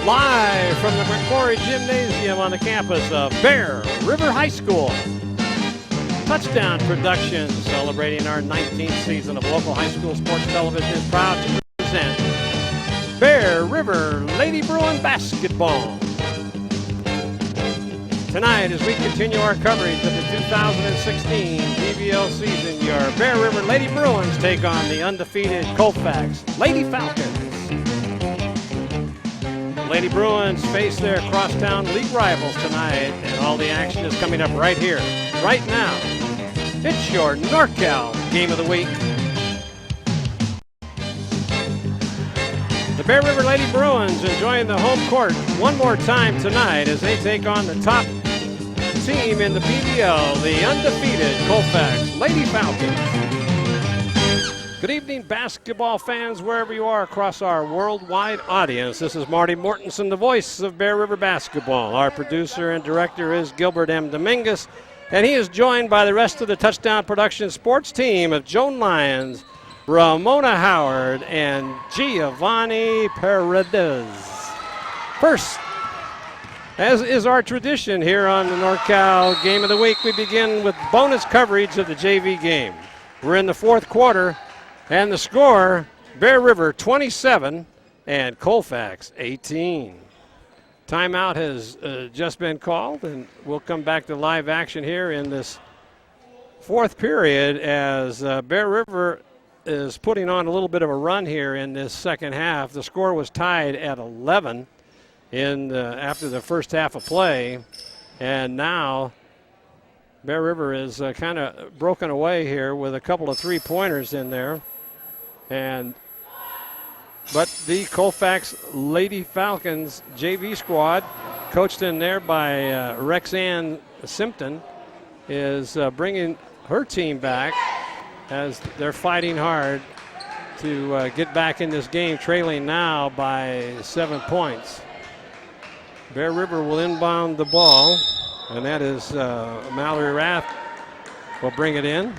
Live from the McCroey Gymnasium on the campus of Bear River High School. Touchdown Productions, celebrating our 19th season of local high school sports television, is proud to present Bear River Lady Bruin basketball. Tonight, as we continue our coverage of the 2016 BVL season, your Bear River Lady Bruins take on the undefeated Colfax Lady Falcons. Lady Bruins face their crosstown league rivals tonight, and all the action is coming up right here, right now. It's your NorCal Game of the Week. The Bear River Lady Bruins enjoying the home court one more time tonight as they take on the top team in the BVL, the undefeated Colfax Lady Falcons. Good evening, basketball fans, wherever you are across our worldwide audience. This is Marty Mortensen, the voice of Bear River basketball. Our producer and director is Gilbert M. Dominguez, and he is joined by the rest of the Touchdown Production sports team of Joan Lyons, Ramona Howard, and Giovanni Paredes. First, as is our tradition here on the NorCal Game of the Week, we begin with bonus coverage of the JV game. We're in the fourth quarter. And the score, Bear River 27 and Colfax 18. Timeout has just been called, and we'll come back to live action here in this fourth period as Bear River is putting on a little bit of a run here in this second half. The score was tied at 11 after the first half of play, and now Bear River is kind of broken away here with a couple of three-pointers in there. But the Colfax Lady Falcons JV squad, coached in there by Rexanne Simpton, is bringing her team back as they're fighting hard to get back in this game, trailing now by 7 points. Bear River will inbound the ball, and that is Mallory Rath will bring it in.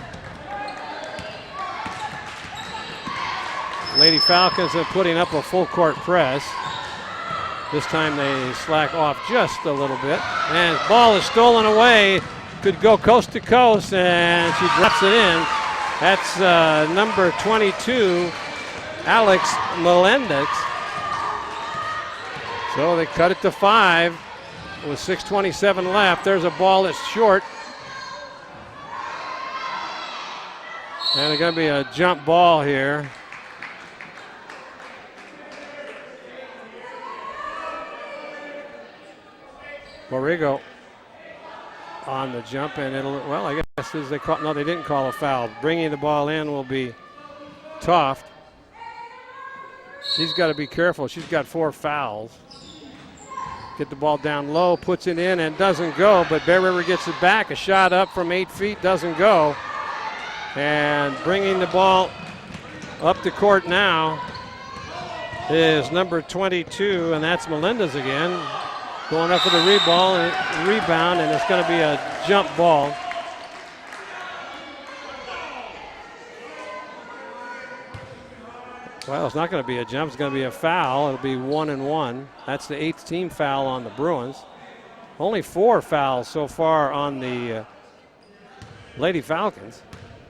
Lady Falcons are putting up a full court press. This time they slack off just a little bit. And the ball is stolen away. Could go coast to coast, and she drops it in. That's number 22, Alex Melendez. So they cut it to 5 with 6:27 left. There's a ball that's short. And it's going to be a jump ball here. Borrego on the jump, and well, I guess as they call, no, they didn't call a foul. Bringing the ball in will be Toft. She's got to be careful. She's got 4 fouls. Get the ball down low, puts it in, and doesn't go, but Bear River gets it back. A shot up from 8 feet, doesn't go. And bringing the ball up the court now is number 22, and that's Melendez again. Going up for the rebound, and it's going to be a jump ball. Well, it's not going to be a jump. It's going to be a foul. It'll be 1-1. That's the 8th team foul on the Bruins. Only 4 fouls so far on the Lady Falcons.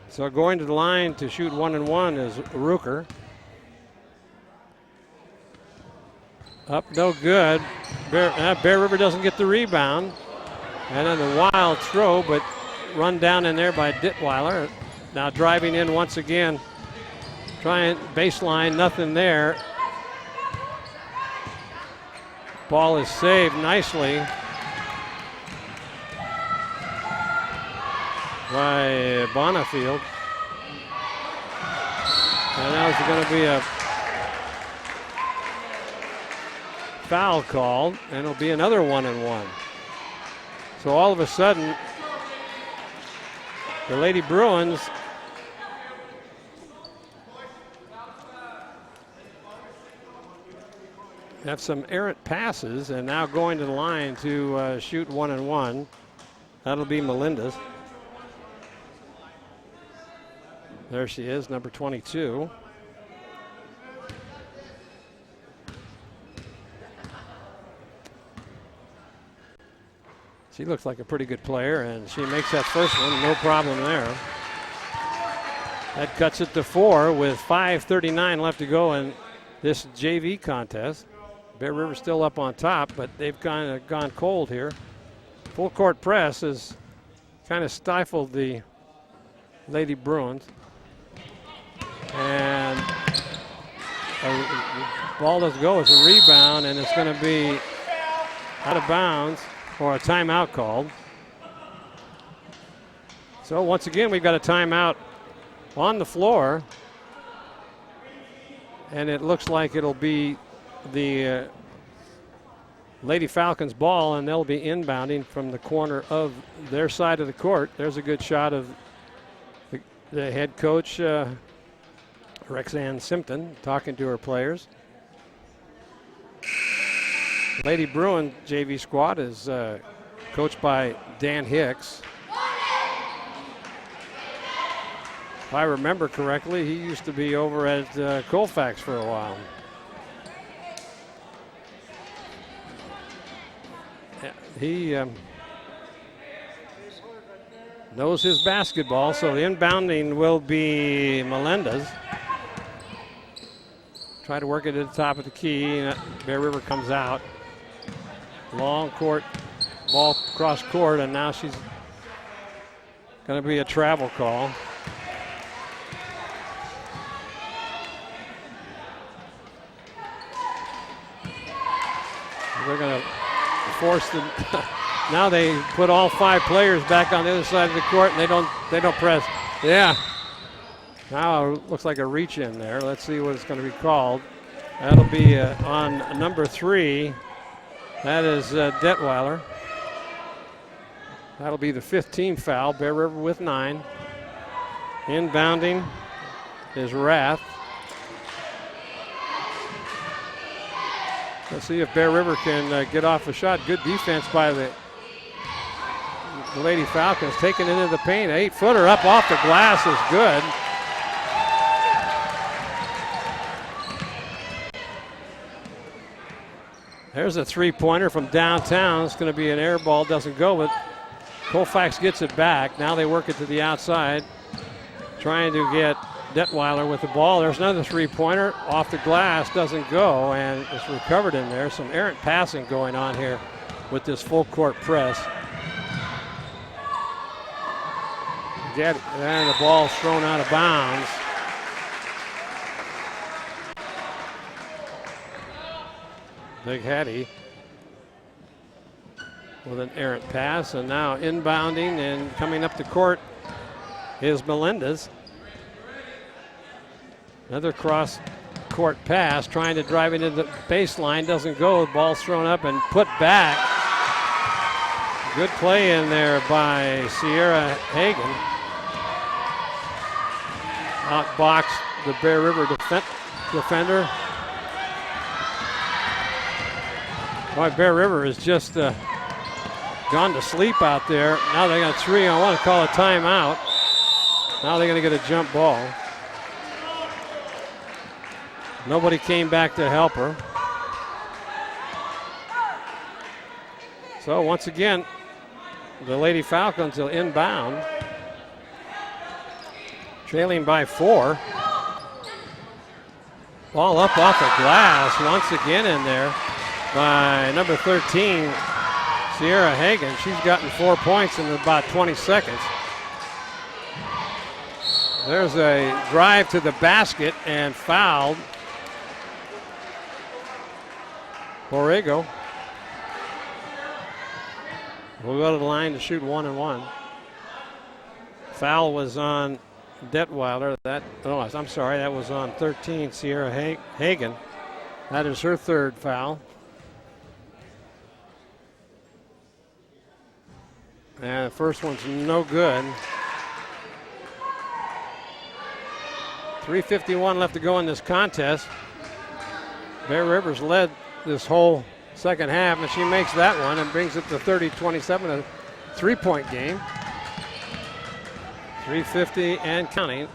So going to the line to shoot 1-1 is Rooker. Up, no good. Bear River doesn't get the rebound. And then the wild throw, but run down in there by Dittweiler. Now driving in once again. Trying baseline, nothing there. Ball is saved nicely by Bonifield. And now it's going to be a foul called, and it'll be another 1-1. So all of a sudden, the Lady Bruins have some errant passes, and now going to the line to shoot 1-1. That'll be Melendez. There she is, number 22. She looks like a pretty good player, and she makes that first one, no problem there. That cuts it to 4 with 5:39 left to go in this JV contest. Bear River still up on top, but they've kind of gone cold here. Full court press has kind of stifled the Lady Bruins. And the ball doesn't go. It's a rebound, and it's going to be out of bounds or a timeout called. So once again, we've got a timeout on the floor. And it looks like it'll be the Lady Falcons ball, and they'll be inbounding from the corner of their side of the court. There's a good shot of the head coach, Rexanne Simpton, talking to her players. Lady Bruin JV squad is coached by Dan Hicks. If I remember correctly, he used to be over at Colfax for a while. He knows his basketball, so the inbounding will be Melendez. Try to work it at the top of the key. Bear River comes out. Long court, ball cross court, and now she's going to be a travel call. They're going to force the. Now they put all 5 players back on the other side of the court, and they don't press. Yeah. Now it looks like a reach in there. Let's see what it's going to be called. That'll be on number 3. That is Detweiler. That'll be the 5th team foul. Bear River with 9. Inbounding is Rath. Let's see if Bear River can get off a shot. Good defense by the Lady Falcons, taking it into the paint. 8-footer up off the glass is good. There's a 3-pointer from downtown. It's going to be an air ball, doesn't go, but Colfax gets it back. Now they work it to the outside, trying to get Detweiler with the ball. There's another 3-pointer off the glass, doesn't go, and it's recovered in there. Some errant passing going on here with this full court press. And the ball's thrown out of bounds. Big Hattie with an errant pass, and now inbounding and coming up the court is Melendez. Another cross-court pass, trying to drive it into the baseline, doesn't go. The ball's thrown up and put back. Good play in there by Sierra Hagan. Outboxed the Bear River defender. Boy, Bear River has just gone to sleep out there. Now they got 3. I want to call a timeout. Now they're going to get a jump ball. Nobody came back to help her. So once again, the Lady Falcons will inbound. Trailing by 4. Ball up off the glass once again in there by number 13, Sierra Hagan. She's gotten 4 points in about 20 seconds. There's a drive to the basket and fouled. Borrego will go to the line to shoot 1-1. Foul was on Detweiler. I'm sorry, that was on 13, Sierra Hagan. That is her 3rd foul. And the first one's no good. 3:51 left to go in this contest. Bear River's led this whole second half, and she makes that one and brings it to 30-27, a 3-point game. 3:50 and counting.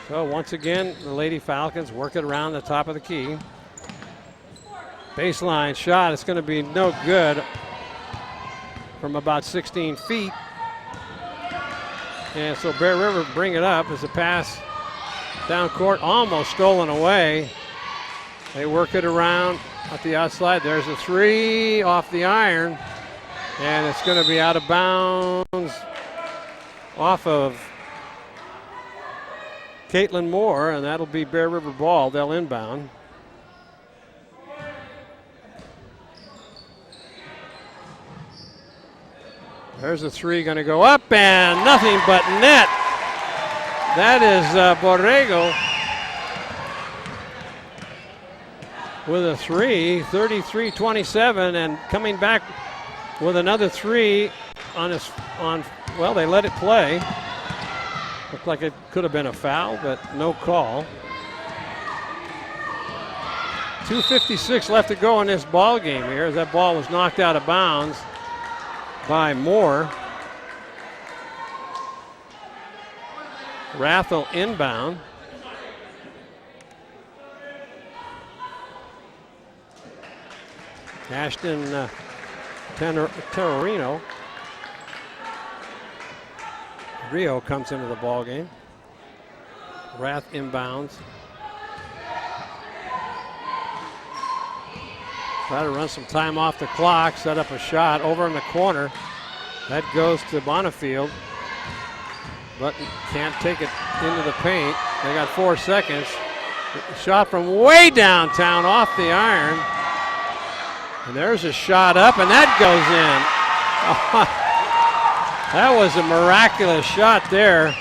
So once again, the Lady Falcons work it around the top of the key. Baseline shot. It's going to be no good from about 16 feet. And so Bear River bring it up as a pass down court, almost stolen away. They work it around at the outside. There's a three off the iron, and it's going to be out of bounds off of Caitlin Moore, and that'll be Bear River ball. They'll inbound. There's a three going to go up, and nothing but net. That is Borrego with a three, 33-27, and coming back with another three well, they let it play. Looked like it could have been a foul, but no call. 2:56 left to go in this ball game here as that ball was knocked out of bounds by Moore. Rathel inbound. Ashton Terrorino. Rio comes into the ball game. Rath inbounds. Try to run some time off the clock, set up a shot over in the corner. That goes to Bonifield, but can't take it into the paint. They got 4 seconds. Shot from way downtown off the iron. And there's a shot up, and that goes in. That was a miraculous shot there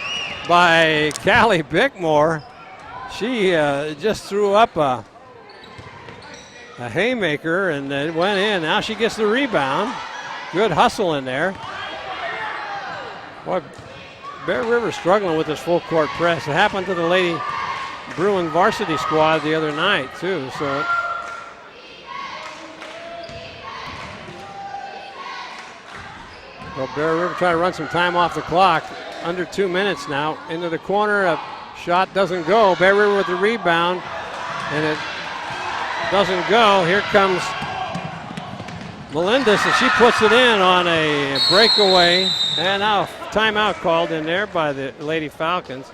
by Callie Bickmore. She just threw up a haymaker, and it went in. Now she gets the rebound. Good hustle in there. Boy, Bear River struggling with this full court press. It happened to the Lady Bruin varsity squad the other night too. So Bear River trying to run some time off the clock. Under 2 minutes now. Into the corner, a shot doesn't go. Bear River with the rebound, and it doesn't go. Here comes Melendez, and she puts it in on a breakaway. And now timeout called in there by the Lady Falcons.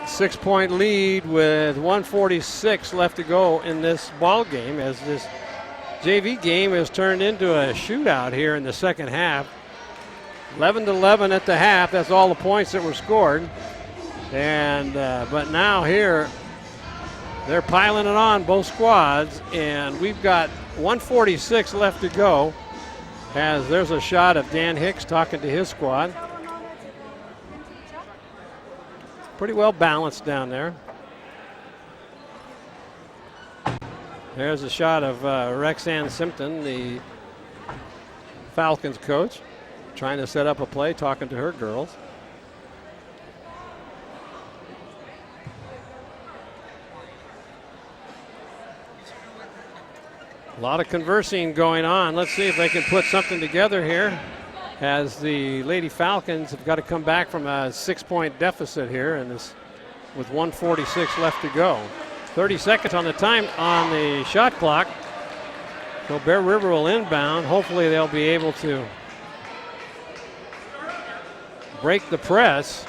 6-point lead with 1:46 left to go in this ball game, as this JV game has turned into a shootout here in the second half. 11-11 at the half. That's all the points that were scored. And but now here they're piling it on, both squads, and we've got 1:46 left to go. As there's a shot of Dan Hicks talking to his squad. Pretty well balanced down there. There's a shot of Rexanne Simpton, the Falcons coach, trying to set up a play, talking to her girls. A lot of conversing going on. Let's see if they can put something together here, as the Lady Falcons have got to come back from a 6-point deficit here, and this with 1:46 left to go. 30 seconds on the time on the shot clock. So Bear River will inbound. Hopefully they'll be able to break the press.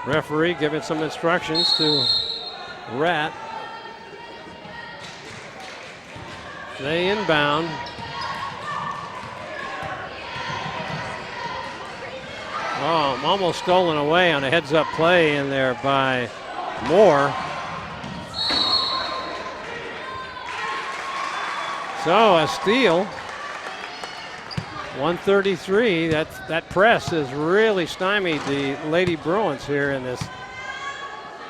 Referee giving some instructions to Rat. They inbound. Oh, almost stolen away on a heads-up play in there by Moore. So a steal. 133. That press has really stymied the Lady Bruins here in this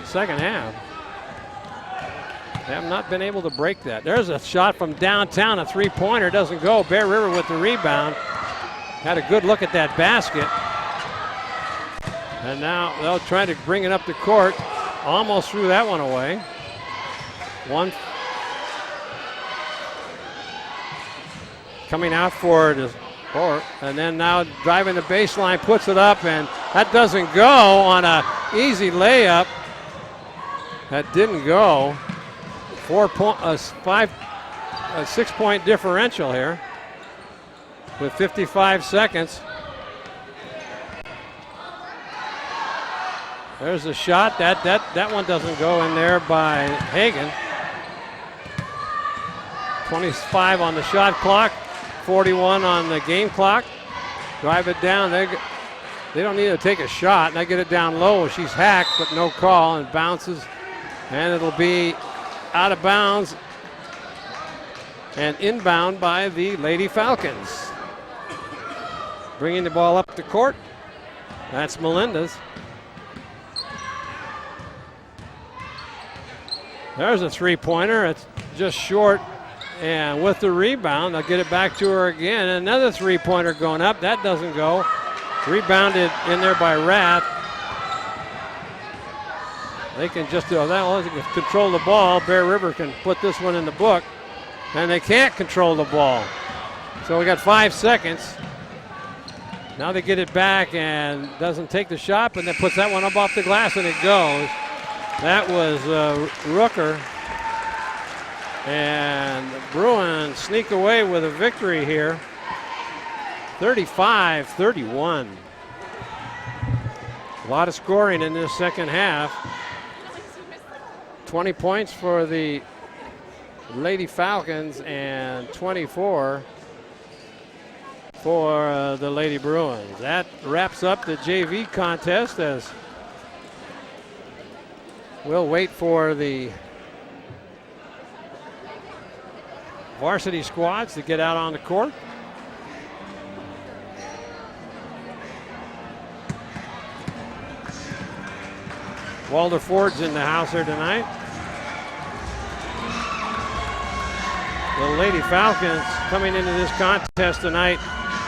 second half. They have not been able to break that. There's a shot from downtown, a three-pointer, doesn't go. Bear River with the rebound. Had a good look at that basket. And now they'll try to bring it up the court. Almost threw that one away. Coming out for it is Bort, and then now driving the baseline, puts it up, and that doesn't go on a easy layup That didn't go. 6-point differential here with 55 seconds. There's a shot. That one doesn't go in there by Hagan. 25 on the shot clock, 41 on the game clock. Drive it down. They don't need to take a shot. And they get it down low. She's hacked, but no call, and bounces. And it'll be out of bounds and inbound by the Lady Falcons. Bringing the ball up the court. That's Melendez. There's a three-pointer. It's just short. And with the rebound, they'll get it back to her again. Another three-pointer going up. That doesn't go. Rebounded in there by Rath. They can just do that. They can control the ball. Bear River can put this one in the book. And they can't control the ball. So we got 5 seconds. Now they get it back and doesn't take the shot, but then puts that one up off the glass and it goes. That was Rooker. And the Bruins sneak away with a victory here. 35-31. A lot of scoring in this second half. 20 points for the Lady Falcons and 24 for the Lady Bruins. That wraps up the JV contest as we'll wait for the varsity squads to get out on the court. Walter Ford's in the house here tonight. The Lady Falcons coming into this contest tonight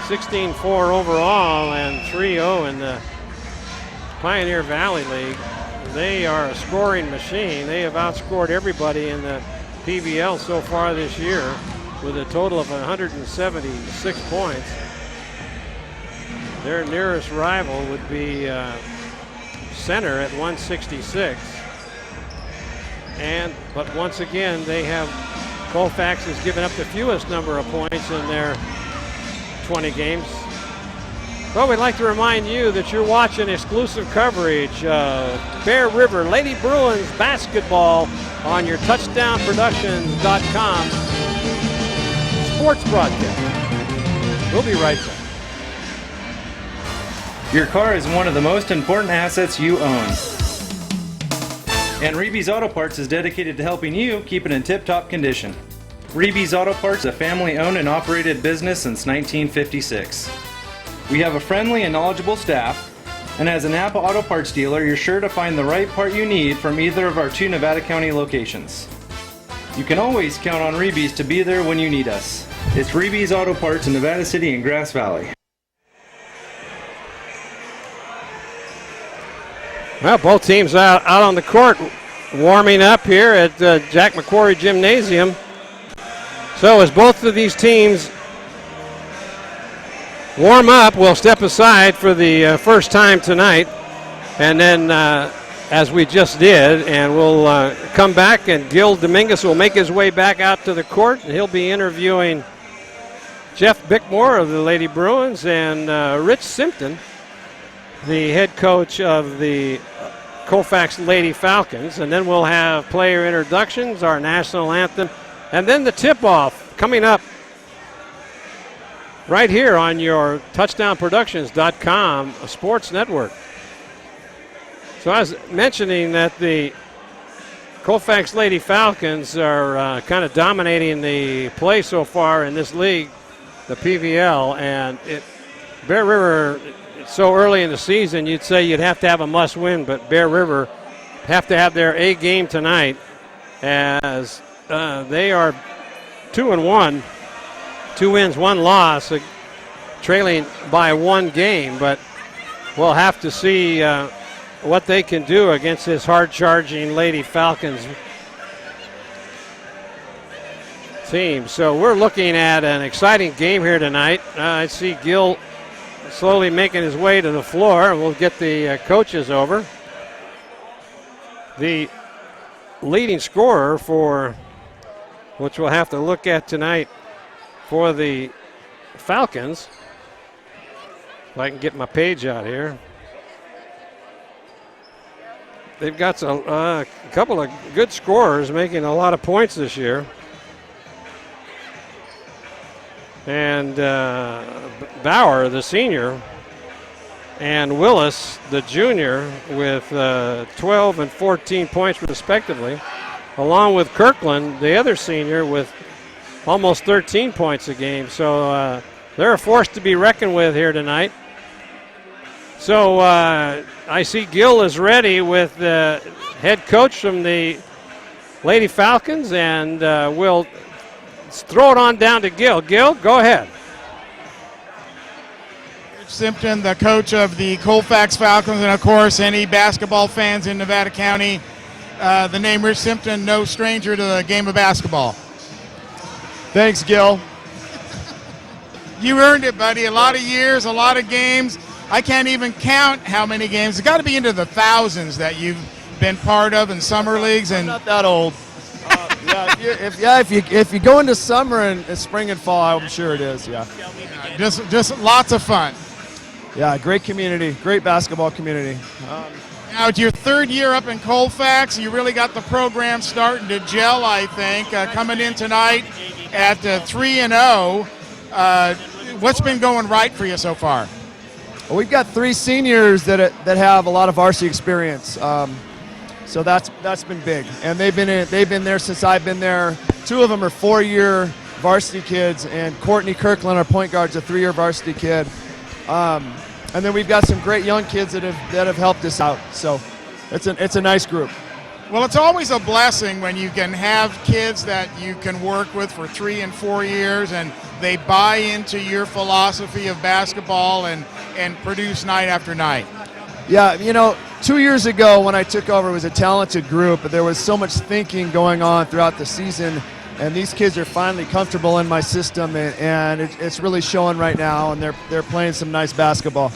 16-4 overall and 3-0 in the Pioneer Valley League. They are a scoring machine. They have outscored everybody in the PVL so far this year with a total of 176 points. Their nearest rival would be Center at 166. But once again, they have Colfax has given up the fewest number of points in their 20 games. Well, we'd like to remind you that you're watching exclusive coverage of Bear River Lady Bruins basketball on your touchdownproductions.com sports broadcast. We'll be right back. Your car is one of the most important assets you own. And Reeby's Auto Parts is dedicated to helping you keep it in tip-top condition. Reeby's Auto Parts is a family-owned and operated business since 1956. We have a friendly and knowledgeable staff, and as a Napa Auto Parts dealer, you're sure to find the right part you need from either of our 2 Nevada County locations. You can always count on Reeby's to be there when you need us. It's Reeby's Auto Parts in Nevada City and Grass Valley. Well, both teams out on the court warming up here at Jack McCroey Gymnasium. So as both of these teams warm up, we'll step aside for the first time tonight. And then as we just did, and we'll come back, and Gil Dominguez will make his way back out to the court, and he'll be interviewing Jeff Bickmore of the Lady Bruins and Rich Simpton, the head coach of the Colfax Lady Falcons. And then we'll have player introductions, our national anthem, and then the tip-off coming up right here on your touchdownproductions.com sports network. So I was mentioning that the Colfax Lady Falcons are kind of dominating the play so far in this league, the PVL, and Bear River, so early in the season, you'd say you'd have to have a must-win, but Bear River have to have their A game tonight as they are 2-1, 2 wins, 1 loss, trailing by 1 game, but we'll have to see what they can do against this hard-charging Lady Falcons team. So we're looking at an exciting game here tonight. I see Gil slowly making his way to the floor, and we'll get the coaches over. The leading scorer for, which we'll have to look at tonight for the Falcons. If I can get my page out here. They've got a couple of good scorers making a lot of points this year. And Bauer, the senior, and Willis, the junior, with 12 and 14 points respectively, along with Kirkland, the other senior, with almost 13 points a game. So they're a force to be reckoned with here tonight. So I see Gil is ready with the head coach from the Lady Falcons, and we'll throw it on down to Gil. Gil, go ahead. Rich Simpson, the coach of the Colfax Falcons, and of course any basketball fans in Nevada County. The name Rich Simpson, no stranger to the game of basketball. Thanks, Gil. You earned it, buddy. A lot of years, a lot of games. I can't even count how many games. It's got to be into the thousands that you've been part of in summer leagues. And I'm not that old. If you go into summer and spring and fall, I'm sure it is. Yeah. Just lots of fun. Yeah, great community, great basketball community. Now, it's your third year up in Colfax. You really got the program starting to gel, I think. Coming in tonight at 3-0. What's been going right for you so far? Well, we've got 3 seniors that have a lot of varsity experience, so that's been big. And they've been there since I've been there. 2 of them are 4-year varsity kids, and Courtney Kirkland, our point guard, is a 3-year varsity kid. And then we've got some great young kids that have helped us out. So it's a nice group. Well, it's always a blessing when you can have kids that you can work with for 3 and 4 years, and they buy into your philosophy of basketball and produce night after night. Yeah, 2 years ago when I took over, it was a talented group, but there was so much thinking going on throughout the season, and these kids are finally comfortable in my system, and it's really showing right now, and they're playing some nice basketball.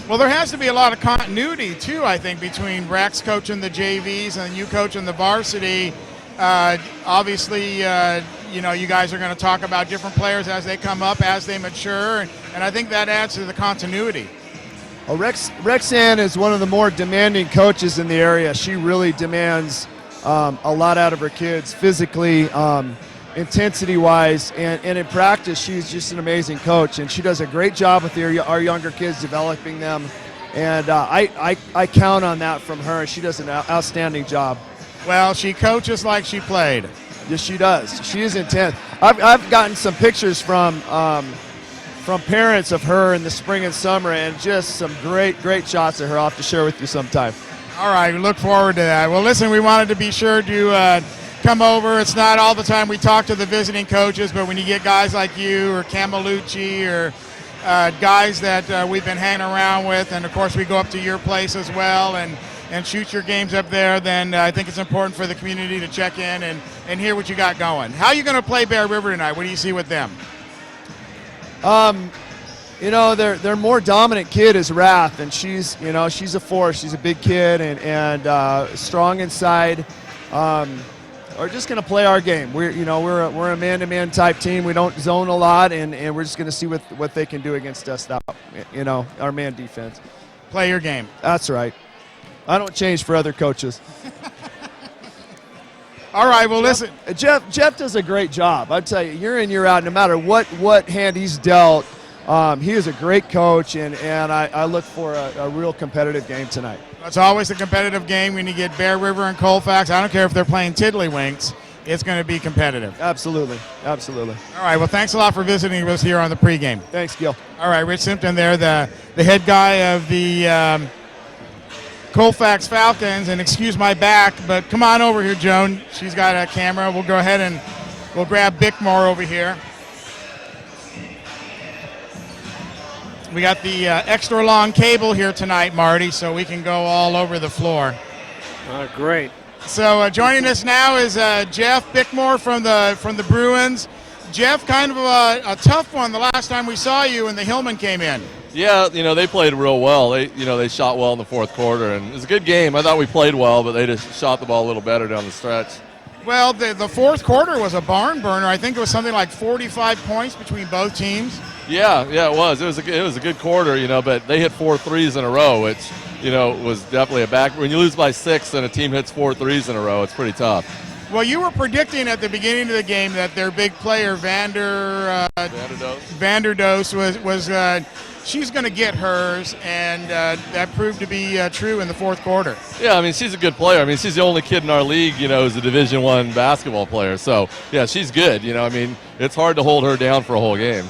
Well, there has to be a lot of continuity, too, I think, between Rex coaching the JVs and you coaching the varsity. Obviously, you guys are going to talk about different players as they come up, as they mature, and I think that adds to the continuity. Well, Rexanne is one of the more demanding coaches in the area. She really demands a lot out of her kids physically, intensity-wise, and in practice, she's just an amazing coach, and she does a great job with our younger kids, developing them, and I count on that from her. She does an outstanding job. Well, she coaches like she played. Yes, she does. She is intense. I've gotten some pictures from parents of her in the spring and summer, and just some great shots of her. I'll have to share with you sometime. All right, we look forward to that. Well, listen, we wanted to be sure to come over. It's not all the time we talk to the visiting coaches, but when you get guys like you or Camalucci or guys that we've been hanging around with, and of course we go up to your place as well and shoot your games up there, then I think it's important for the community to check in and hear what you got going. How are you going to play Bear River tonight? What do you see with them? Their more dominant kid is Wrath, and she's a force. She's a big kid and strong inside. We're just going to play our game. We're a man-to-man type team. We don't zone a lot, and we're just going to see what they can do against us. Our man defense. Play your game. That's right. I don't change for other coaches. All right, well, listen. Jeff does a great job. I tell you, year in, year out, no matter what hand he's dealt, he is a great coach, and I look for a real competitive game tonight. It's always a competitive game when you get Bear River and Colfax. I don't care if they're playing Tiddlywinks. It's going to be competitive. Absolutely. All right, well, thanks a lot for visiting us here on the pregame. Thanks, Gil. All right, Rich Simpson there, the head guy of the Colfax Falcons, and excuse my back, but come on over here, Joan. She's got a camera. We'll go ahead and we'll grab Bickmore over here. We got the extra long cable here tonight, Marty, so we can go all over the floor. Great. So joining us now is Jeff Bickmore from the Bruins. Jeff, kind of a tough one the last time we saw you and the Hillman came in. Yeah, they played real well. They shot well in the fourth quarter, and it was a good game. I thought we played well, but they just shot the ball a little better down the stretch. Well, the fourth quarter was a barn burner. I think it was something like 45 points between both teams. Yeah, it was. It was a good quarter, but they hit 4 threes in a row, which, was definitely a back. When you lose by 6 and a team hits 4 threes in a row, it's pretty tough. Well, you were predicting at the beginning of the game that their big player, Vanderdoos, was she's going to get hers, and that proved to be true in the fourth quarter. Yeah, she's a good player. She's the only kid in our league, who's a Division I basketball player. So, yeah, she's good. It's hard to hold her down for a whole game.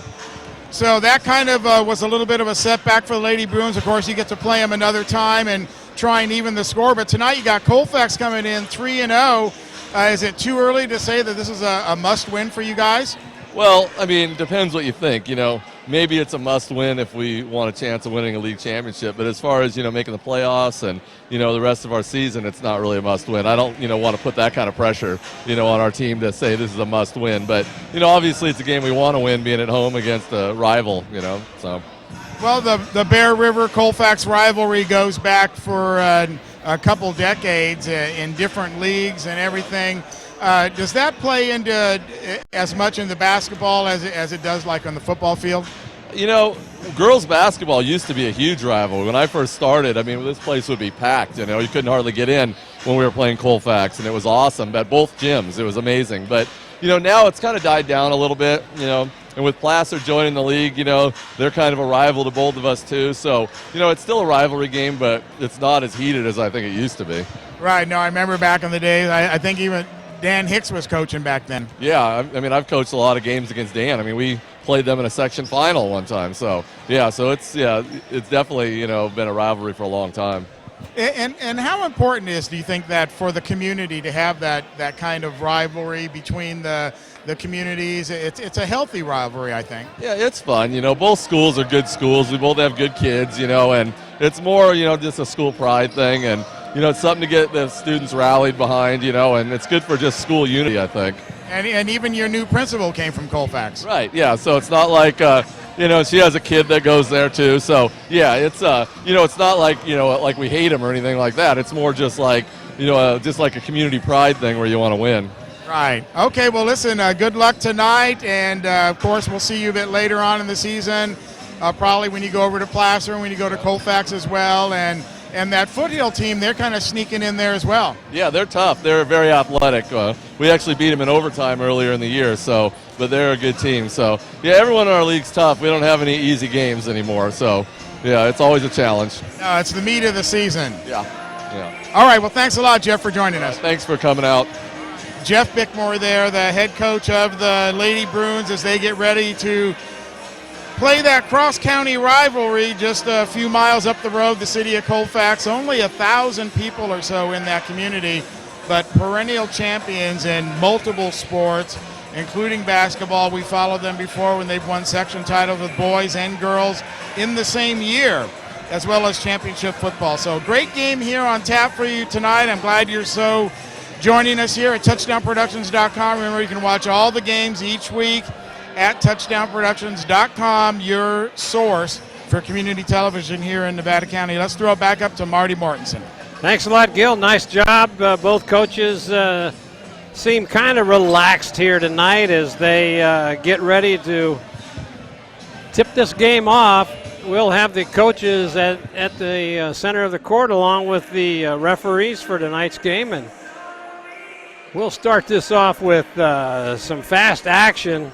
So that kind of was a little bit of a setback for the Lady Bruins. Of course, you get to play them another time and try and even the score. But tonight you got Colfax coming in 3-0. Is it too early to say that this is a must-win for you guys? Well, depends what you think. Maybe it's a must-win if we want a chance of winning a league championship. But as far as, making the playoffs and, the rest of our season, it's not really a must-win. I don't, want to put that kind of pressure, on our team to say this is a must-win. But, obviously it's a game we want to win being at home against a rival, so. Well, the Bear River Colfax rivalry goes back for a couple decades in different leagues and everything. Does that play into as much in the basketball as it does like on the football field? Girls basketball used to be a huge rivalry. When I first started, this place would be packed. You couldn't hardly get in when we were playing Colfax, and it was awesome at both gyms. It was amazing. But, now it's kind of died down a little bit, and with Placer joining the league, they're kind of a rival to both of us too. So, it's still a rivalry game, but it's not as heated as I think it used to be. Right. No, I remember back in the day, I think even Dan Hicks was coaching back then. Yeah, I've coached a lot of games against Dan. We played them in a section final one time. So, it's definitely, been a rivalry for a long time. And how important do you think that for the community to have that kind of rivalry between the communities? It's a healthy rivalry, I think. Yeah, it's fun. Both schools are good schools. We both have good kids, and it's more, just a school pride thing. And, it's something to get the students rallied behind, and it's good for just school unity, I think. And even your new principal came from Colfax. Right, yeah. So it's not like, she has a kid that goes there too. So, yeah, it's, it's not like, like we hate him or anything like that. It's more just like, just like a community pride thing where you want to win. Right. Okay, well, listen, good luck tonight. And, of course, we'll see you a bit later on in the season, probably when you go over to Placer and when you go to Colfax as well. And that Foothill team, they're kind of sneaking in there as well. Yeah, they're tough. They're very athletic. We actually beat them in overtime earlier in the year, but they're a good team. So, yeah, everyone in our league's tough. We don't have any easy games anymore. So, yeah, it's always a challenge. No, it's the meat of the season. Yeah. All right, well, thanks a lot, Jeff, for joining us. Thanks for coming out. Jeff Bickmore there, the head coach of the Lady Bruins, as they get ready to play that cross-county rivalry just a few miles up the road, the city of Colfax. Only 1,000 people or so in that community, but perennial champions in multiple sports, including basketball. We followed them before when they've won section titles with boys and girls in the same year, as well as championship football. So great game here on tap for you tonight. I'm glad you're so joining us here at touchdownproductions.com. Remember, you can watch all the games each week at touchdownproductions.com, your source for community television here in Nevada County. Let's throw it back up to Marty Mortensen. Thanks a lot, Gil. Nice job. Both coaches seem kind of relaxed here tonight as they get ready to tip this game off. We'll have the coaches at the center of the court along with the referees for tonight's game, and we'll start this off with some fast action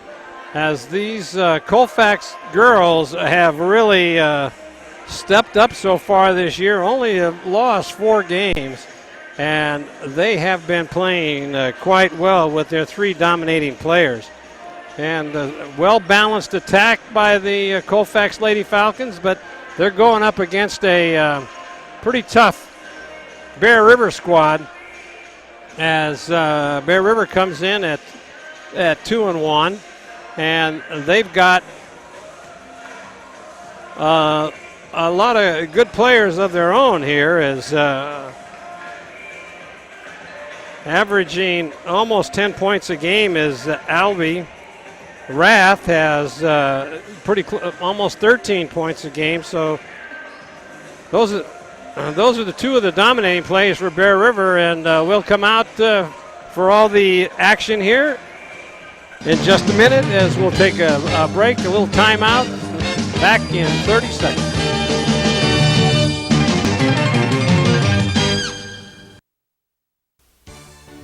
as these Colfax girls have really stepped up so far this year. Only have lost 4 games, and they have been playing quite well with their 3 dominating players. And well-balanced attack by the Colfax Lady Falcons, but they're going up against a pretty tough Bear River squad as Bear River comes in at 2-1. And they've got a lot of good players of their own here, as averaging almost 10 points a game is Albie Rath has almost 13 points a game. So those are the two of the dominating plays for Bear River, and we'll come out for all the action here in just a minute as we'll take a break, a little timeout. Back in 30 seconds.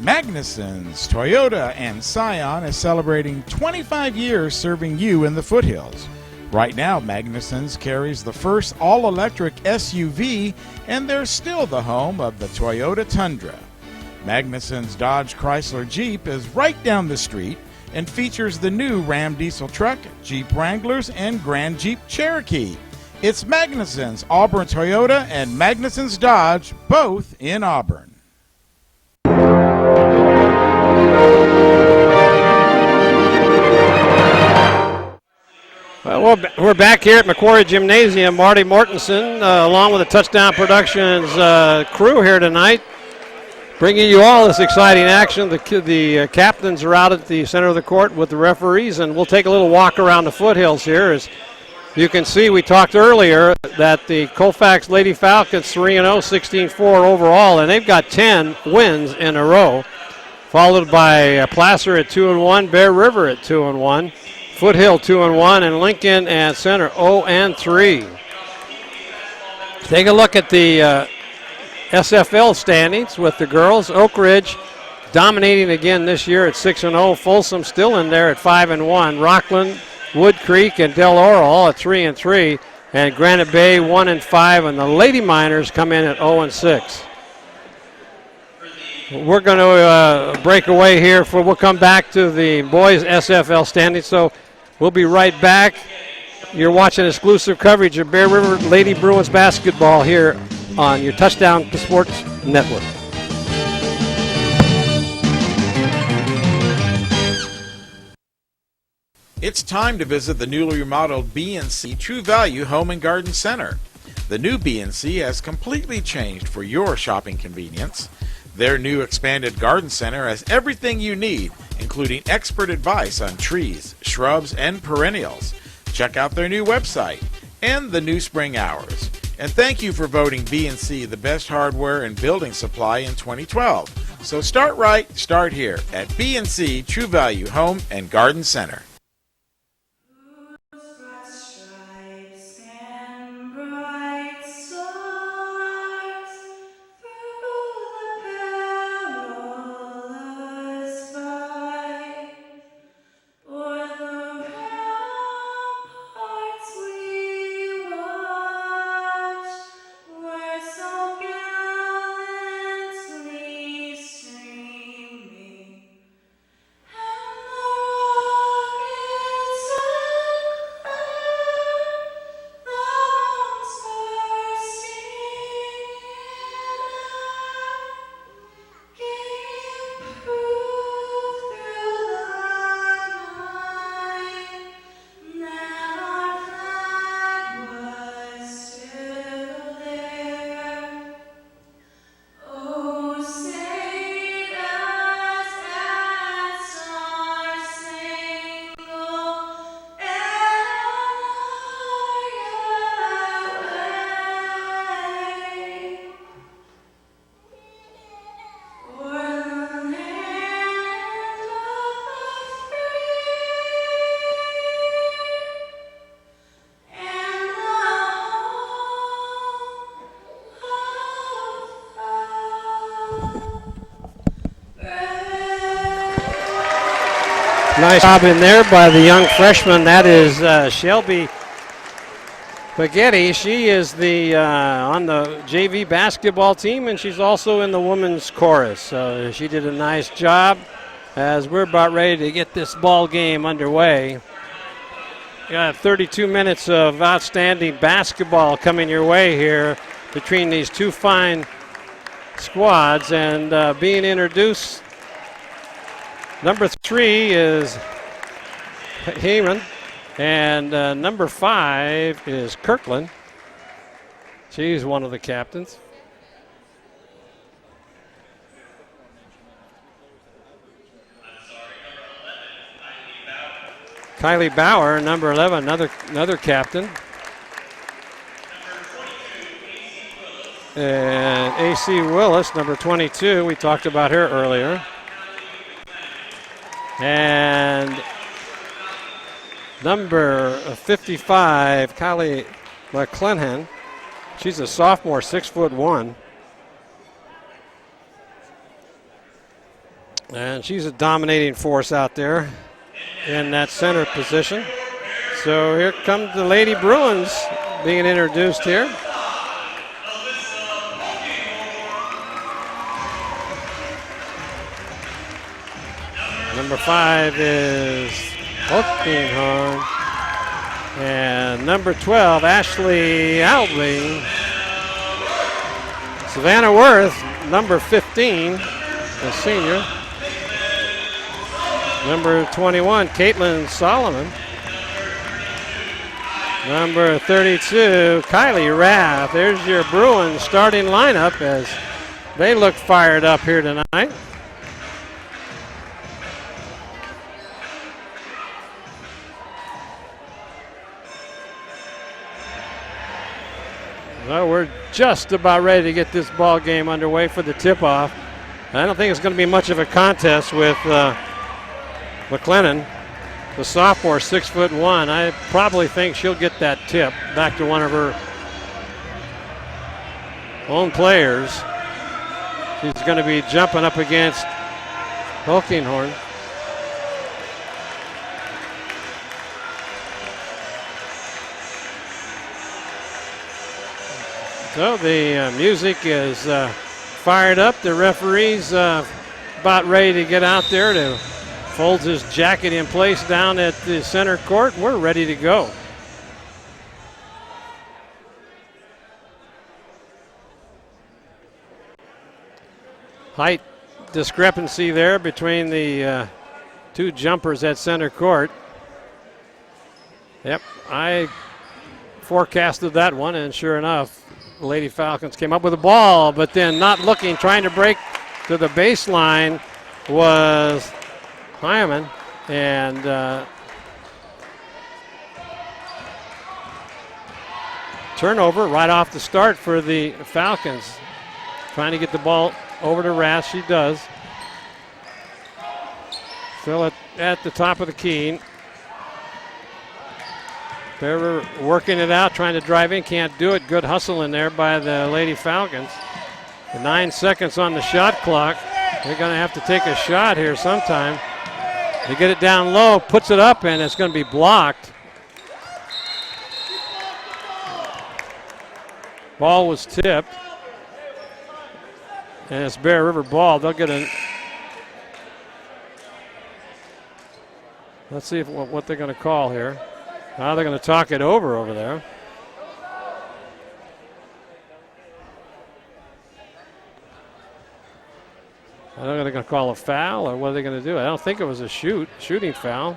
Magnuson's Toyota and Scion is celebrating 25 years serving you in the foothills. Right now, Magnuson's carries the first all-electric SUV, and they're still the home of the Toyota Tundra. Magnuson's Dodge Chrysler Jeep is right down the street and features the new Ram diesel truck, Jeep Wranglers, and Grand Jeep Cherokee. It's Magnuson's Auburn Toyota and Magnuson's Dodge, both in Auburn. We're back here at McCroey Gymnasium. Marty Mortensen, along with the Touchdown Productions crew here tonight, bringing you all this exciting action. The captains are out at the center of the court with the referees, and we'll take a little walk around the foothills here. As you can see, we talked earlier that the Colfax Lady Falcons 3-0, 16-4 overall, and they've got 10 wins in a row, followed by Placer at 2-1, Bear River at 2-1, Foothill 2-1, and Lincoln at Center 0-3. Take a look at the SFL standings with the girls. Oak Ridge dominating again this year at 6-0. Folsom still in there at 5-1. Rockland, Wood Creek, and Del Oro all at 3-3. And Granite Bay 1-5. And the Lady Miners come in at 0-6. We're going to break away here. We'll come back to the boys SFL standings. So we'll be right back. You're watching exclusive coverage of Bear River Lady Bruins basketball here on your Touchdown Sports Network. It's time to visit the newly remodeled B&C True Value Home and Garden Center. The new B&C has completely changed for your shopping convenience. Their new expanded garden center has everything you need, including expert advice on trees, shrubs, and perennials. Check out their new website and the new spring hours. And thank you for voting B&C the best hardware and building supply in 2012. So start right, start here at B&C True Value Home and Garden Center. Nice job in there by the young freshman. That is Shelby Spaghetti. She is on the JV basketball team, and she's also in the women's chorus. So she did a nice job as we're about ready to get this ball game underway. Got 32 minutes of outstanding basketball coming your way here between these two fine squads, and being introduced. Number 3 is Heyman, and number 5 is Kirkland. She's one of the captains. Kylie Bauer, number 11, another captain. And AC Willis, number 22, we talked about her earlier. And number 55, Kylie McClennan. She's a sophomore, 6'1". And she's a dominating force out there in that center position. So here come the Lady Bruins being introduced here. Number 5 is Hulkinghorn. And number 12, Ashley Albing. Savannah Worth, number 15, a senior. Number 21, Caitlin Solomon. Number 32, Kylie Rath. There's your Bruins starting lineup as they look fired up here tonight. Well, we're just about ready to get this ball game underway for the tip-off. I don't think it's going to be much of a contest with McClennan, the sophomore, 6'1". I probably think she'll get that tip back to one of her own players. She's going to be jumping up against Hulkinghorn. So the music is fired up. The referee's about ready to get out there to fold his jacket in place down at the center court. We're ready to go. Height discrepancy there between the two jumpers at center court. Yep, I forecasted that one, and sure enough, the Lady Falcons came up with a ball, but then not looking, trying to break to the baseline was Hyman, and turnover right off the start for the Falcons. Trying to get the ball over to Rath, she does. Still at the top of the key. They're working it out, trying to drive in, can't do it. Good hustle in there by the Lady Falcons. 9 seconds on the shot clock. They're going to have to take a shot here sometime. They get it down low, puts it up, and it's going to be blocked. Ball was tipped. And it's Bear River ball. They'll get a... Let's see what they're going to call here. Now they're going to talk it over there. I don't know if they're going to call a foul or what are they going to do. I don't think it was a shooting foul.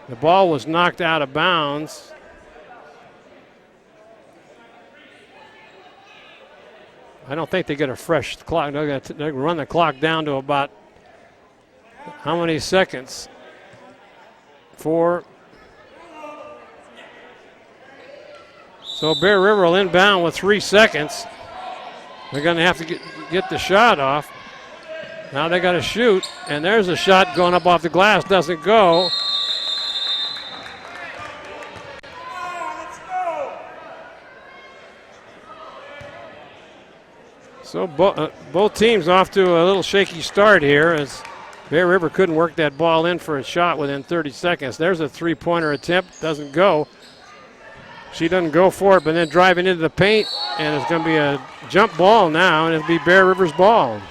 The ball was knocked out of bounds. I don't think they get a fresh clock. They're going to run the clock down to about how many seconds? 4. So Bear River will inbound with 3 seconds. They're going to have to get the shot off. Now they got to shoot, and there's a shot going up off the glass. Doesn't go. So both teams off to a little shaky start here as Bear River couldn't work that ball in for a shot within 30 seconds. There's a three-pointer attempt. Doesn't go. She doesn't go for it, but then driving into the paint, and it's going to be a jump ball now, and it'll be Bear River's ball.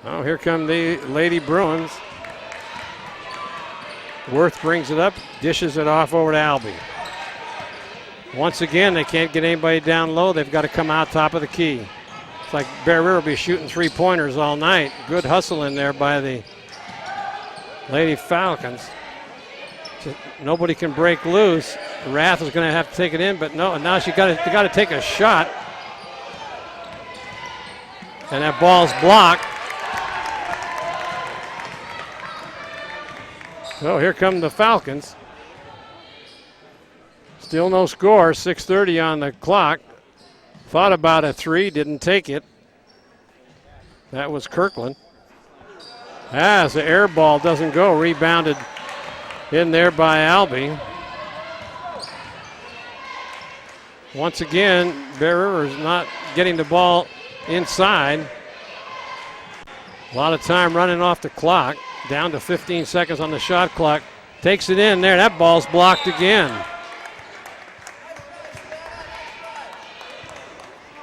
Oh, here come the Lady Bruins. Worth brings it up, dishes it off over to Albie. Once again, they can't get anybody down low. They've got to come out top of the key. It's like Bear River will be shooting three-pointers all night. Good hustle in there by the Lady Falcons. Nobody can break loose. Rath is going to have to take it in, but no. Now they got to take a shot. And that ball's blocked. So here come the Falcons. Still no score, 6:30 on the clock. Thought about a three, didn't take it. That was Kirkland. As the air ball doesn't go, rebounded in there by Albee. Once again, Bear River's not getting the ball inside. A lot of time running off the clock. Down to 15 seconds on the shot clock. Takes it in there. That ball's blocked again.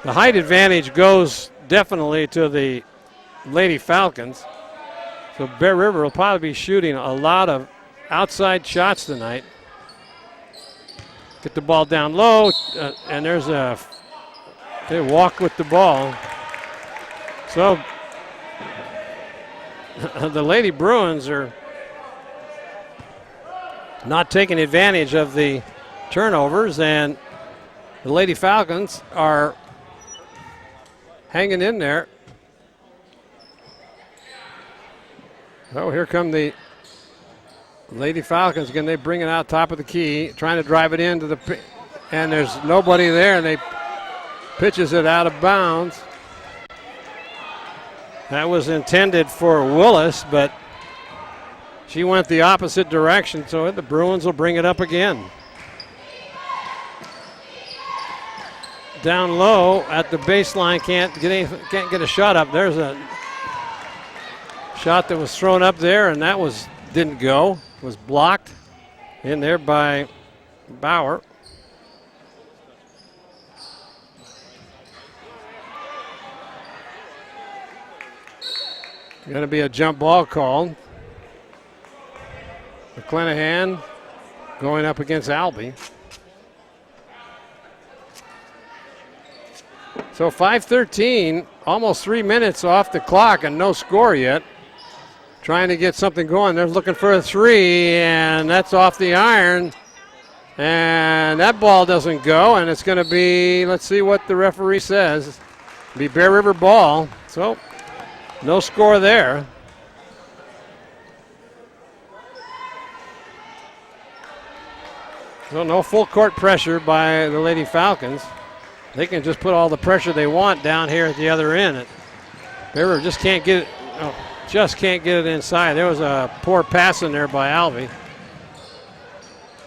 The height advantage goes definitely to the Lady Falcons. So Bear River will probably be shooting a lot of outside shots tonight. Get the ball down low, and there's they walk with the ball. So the Lady Bruins are not taking advantage of the turnovers, and the Lady Falcons are hanging in there. Oh, here come the Lady Falcons again. They bring it out top of the key, trying to drive it into the, and there's nobody there, and they pitches it out of bounds. That was intended for Willis, but she went the opposite direction, so the Bruins will bring it up again. Down low at the baseline, can't get a shot up. There's a shot that was thrown up there, and that didn't go. Was blocked in there by Bauer. Going to be a jump ball called. McClanahan going up against Albee. So 5:13, almost 3 minutes off the clock and no score yet. Trying to get something going. They're looking for a three, and that's off the iron. And that ball doesn't go, and it's going to be, let's see what the referee says. Be Bear River ball. So no score there. So no full court pressure by the Lady Falcons. They can just put all the pressure they want down here at the other end. Bear River just can't get it. Oh, just can't get it inside. There was a poor pass in there by Albee.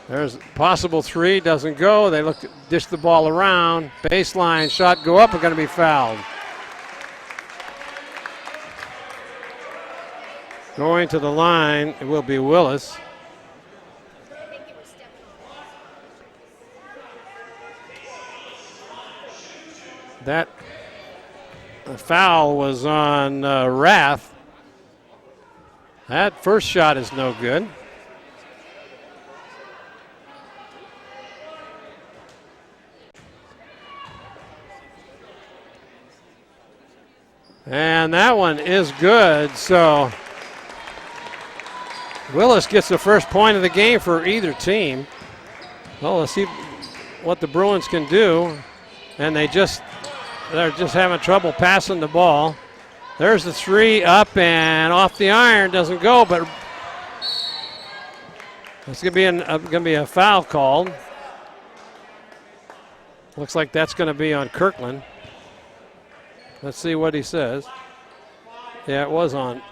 There's a possible three, doesn't go. They dish the ball around. Baseline shot go up, are going to be fouled. Going to the line, it will be Willis. That foul was on Rath. That first shot is no good. And that one is good. So Willis gets the first point of the game for either team. Well, let's see what the Bruins can do. And they're just having trouble passing the ball. There's the three up and off the iron, doesn't go, but it's going to be a foul called. Looks like that's going to be on Kirkland. Let's see what he says. Yeah, it was on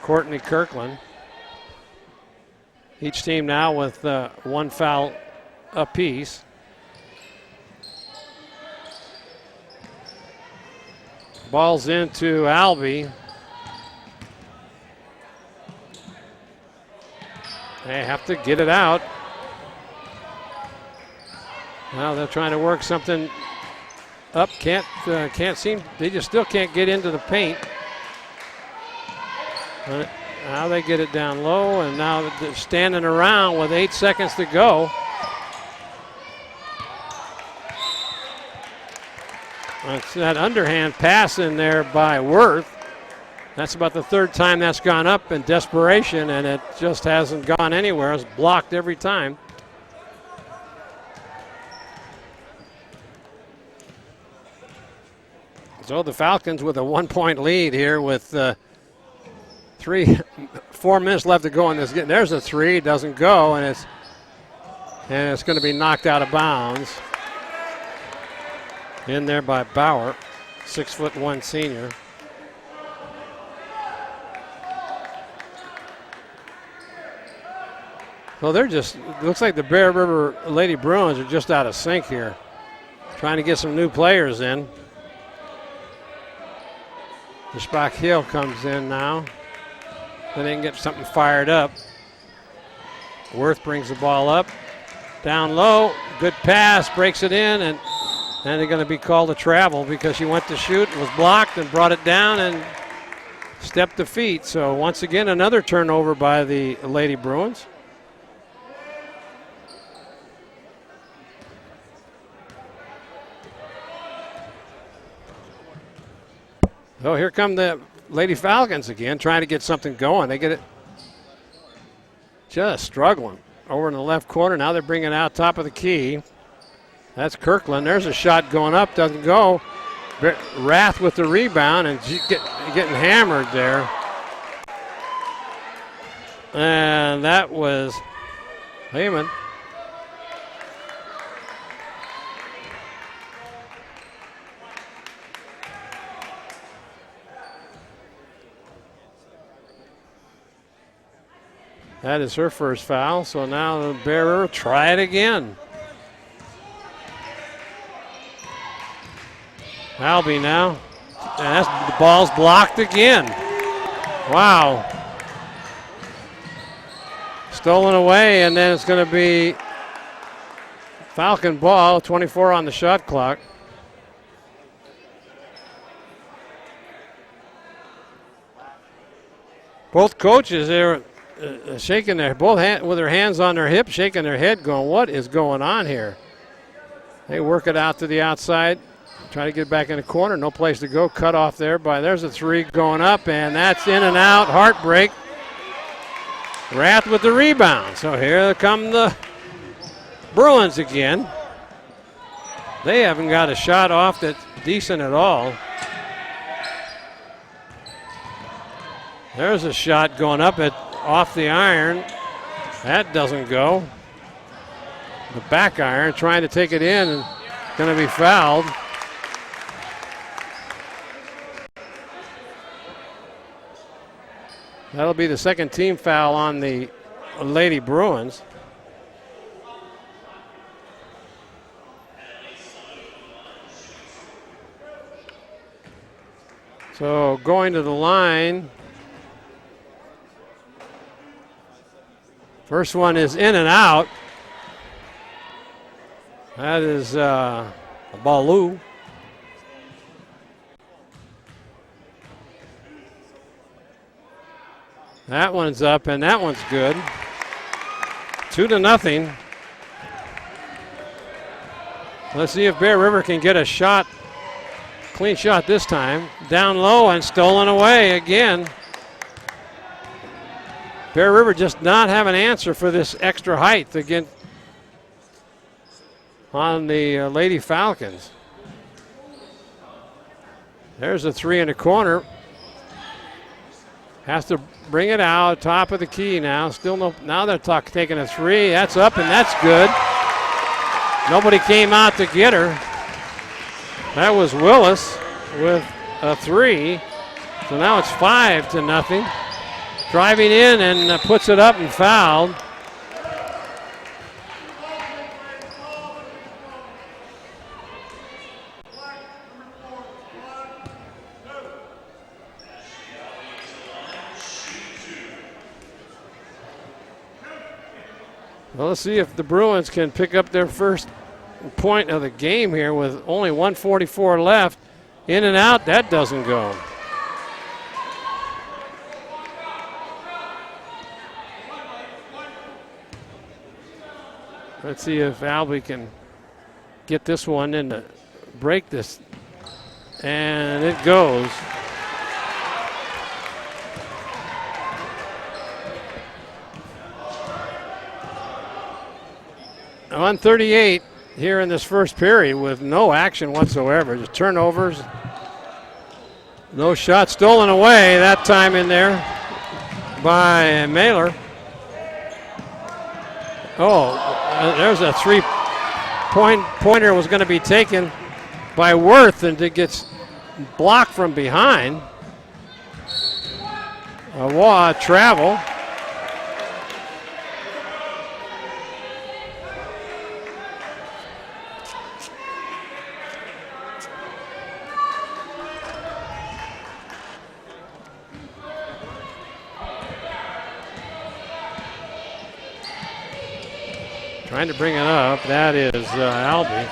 Courtney Kirkland. Each team now with one foul apiece. Ball's into Albee. They have to get it out. Now they're trying to work something up. Can't seem. They just still can't get into the paint. Now they get it down low, and now they're standing around with 8 seconds to go. It's that underhand pass in there by Worth. That's about the third time that's gone up in desperation, and it just hasn't gone anywhere. It's blocked every time. So the Falcons with a 1-point lead here with 4 minutes left to go in this game. There's a three, doesn't go, and it's going to be knocked out of bounds. In there by Bauer, 6'1" senior. So they're just, looks like the Bear River Lady Bruins are just out of sync here. Trying to get some new players in. The Spock Hill comes in now. Then they can get something fired up. Worth brings the ball up. Down low, good pass, breaks it in, and they're going to be called a travel because she went to shoot, was blocked, and brought it down and stepped the feet. So once again, another turnover by the Lady Bruins. Oh, here come the Lady Falcons again, trying to get something going. They get it just struggling. Over in the left corner, now they're bringing it out top of the key. That's Kirkland. There's a shot going up, doesn't go. Rath with the rebound and getting hammered there. And that was Heyman. That is her first foul, so now the Bear River try it again. Albee now, and the ball's blocked again. Wow. Stolen away, and then it's going to be Falcon ball, 24 on the shot clock. Both coaches, they're shaking with their hands on their hips, shaking their head, going, what is going on here? They work it out to the outside, try to get back in the corner, no place to go, cut off there there's a three going up, and that's in and out, heartbreak. Rath with the rebound. So here come the Bruins again. They haven't got a shot off that's decent at all. There's a shot going up off the iron. That doesn't go. The back iron trying to take it in and going to be fouled. That'll be the second team foul on the Lady Bruins. So going to the line. First one is in and out. That is Baloo. That one's up and that one's good. 2-0. Let's see if Bear River can get a shot, clean shot this time. Down low and stolen away again. Bear River just not have an answer for this extra height again on the Lady Falcons. There's a three in the corner. Has to bring it out, top of the key now. Still no, now they're taking a three. That's up and that's good. Nobody came out to get her. That was Willis with a three. So now it's 5-0. Driving in and puts it up and fouled. Well, let's see if the Bruins can pick up their first point of the game here with only 1:44 left. In and out, that doesn't go. Let's see if Albee can get this one in to break this. And it goes. On 38 here in this first period with no action whatsoever. Just turnovers No shot stolen away that time in there by Mailer. Oh, there's a three-pointer was going to be taken by Worth, and it gets blocked from behind. A travel. Trying to bring it up. That is Albie.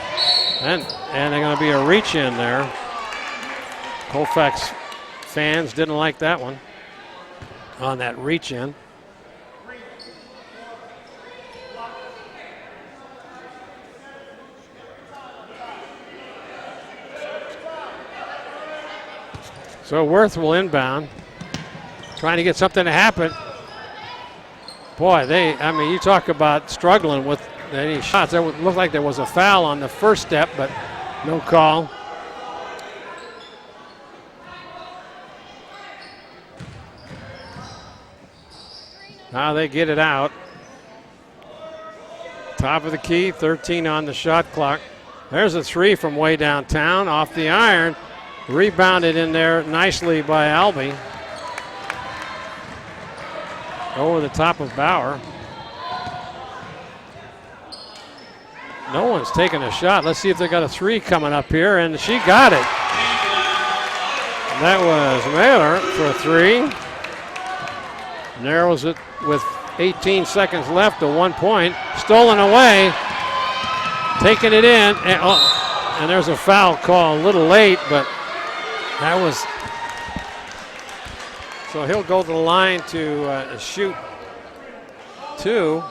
And they're going to be a reach in there. Colfax fans didn't like that one on that reach in. So Worth will inbound, trying to get something to happen. Boy, you talk about struggling with any shots. It looked like there was a foul on the first step, but no call. Now they get it out. Top of the key, 13 on the shot clock. There's a three from way downtown off the iron. Rebounded in there nicely by Albie. Over the top of Bauer. No one's taking a shot. Let's see if they got a three coming up here, and she got it. That was Mailer for a three. Narrows it with 18 seconds left to 1 point. Stolen away. Taking it in. And there's a foul call a little late, but that was. So he'll go to the line to shoot two.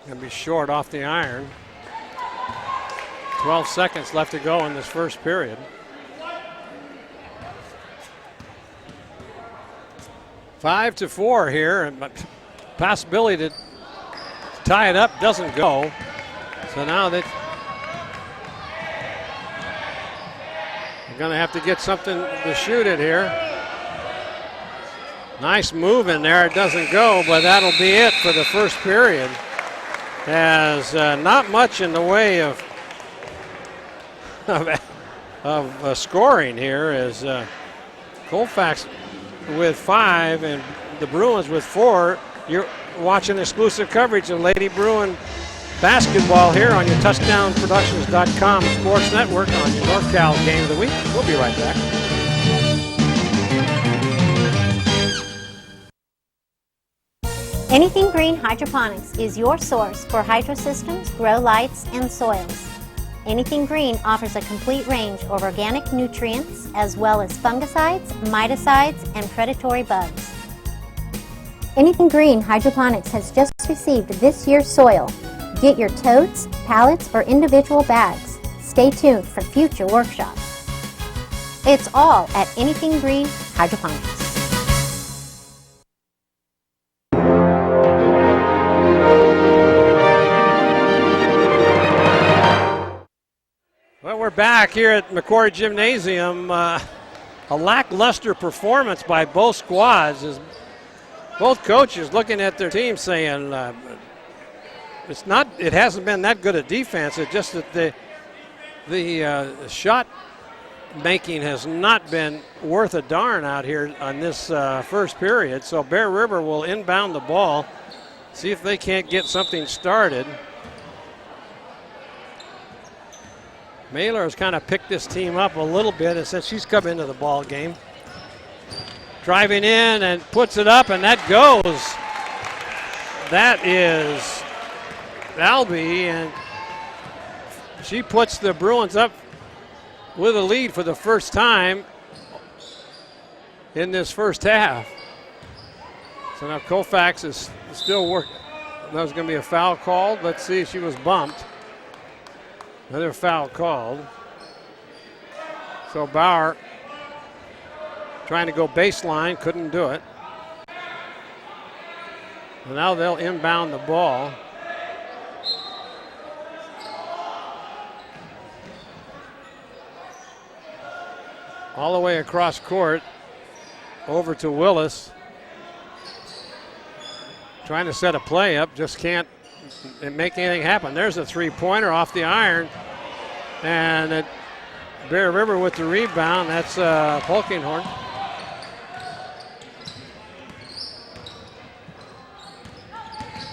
Gonna be short off the iron. 12 seconds left to go in this first period. Five to 4 here, and possibility to tie it up doesn't go. So now they're gonna have to get something to shoot it here. Nice move in there, it doesn't go, but that'll be it for the first period. Has not much in the way of scoring here, as Colfax with 5 and the Bruins with 4. You're watching exclusive coverage of Lady Bruin basketball here on your TouchdownProductions.com sports network on your North Cal Game of the Week. We'll be right back. Anything Green Hydroponics is your source for hydro systems, grow lights, and soils. Anything Green offers a complete range of organic nutrients as well as fungicides, miticides, and predatory bugs. Anything Green Hydroponics has just received this year's soil. Get your totes, pallets, or individual bags. Stay tuned for future workshops. It's all at Anything Green Hydroponics. Well, we're back here at McCroey Gymnasium. A lackluster performance by both squads, as both coaches looking at their team saying it hasn't been that good a defense. It's just that the shot making has not been worth a darn out here on this first period. So Bear River will inbound the ball, see if they can't get something started. Mailer has kind of picked this team up a little bit, and since she's come into the ball game. Driving in and puts it up, and that goes. That is Albie, and she puts the Bruins up with a lead for the first time in this first half. So now Colfax is still working. There's going to be a foul called. Let's see, she was bumped. Another foul called. So Bauer trying to go baseline, couldn't do it. And now they'll inbound the ball. All the way across court, over to Willis. Trying to set a play up, just can't make anything happen. There's a three-pointer off the iron. And Bear River with the rebound. That's Polkinghorn.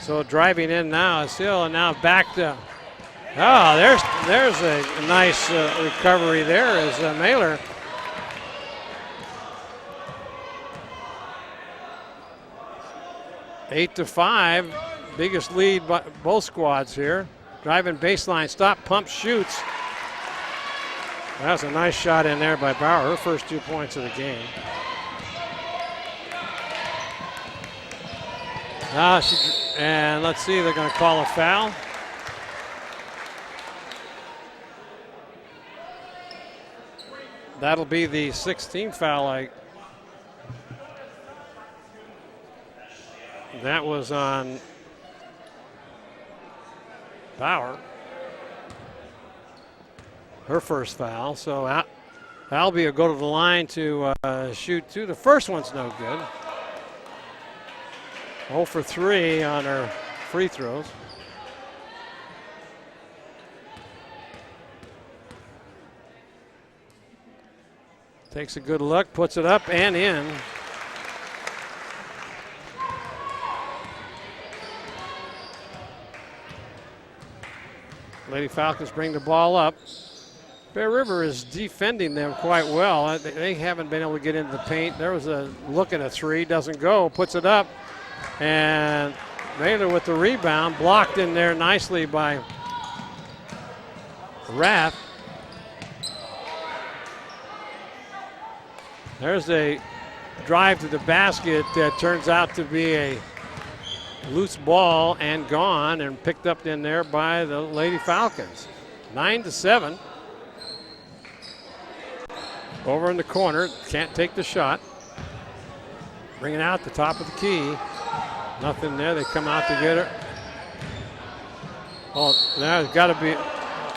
So driving in now is Hill, and now back to. Oh, there's a nice recovery there as Mailer. Eight to 5, biggest lead by both squads here. Driving baseline, stop, pump, shoots. That was a nice shot in there by Bauer, her first 2 points of the game. And let's see, they're going to call a foul. That'll be the 16th foul. That was on Bauer. Her first foul. So Albie will go to the line to shoot two. The first one's no good. 0 for 3 on her free throws. Takes a good look, puts it up and in. Lady Falcons bring the ball up. Bear River is defending them quite well. They haven't been able to get into the paint. There was a look at a three, doesn't go, puts it up. And Mailer with the rebound, blocked in there nicely by Rath. There's a drive to the basket that turns out to be a loose ball and gone, and picked up in there by the Lady Falcons. 9 to 7. Over in the corner, can't take the shot. Bring it out the top of the key. Nothing there, they come out to get her. Oh, there's got to be,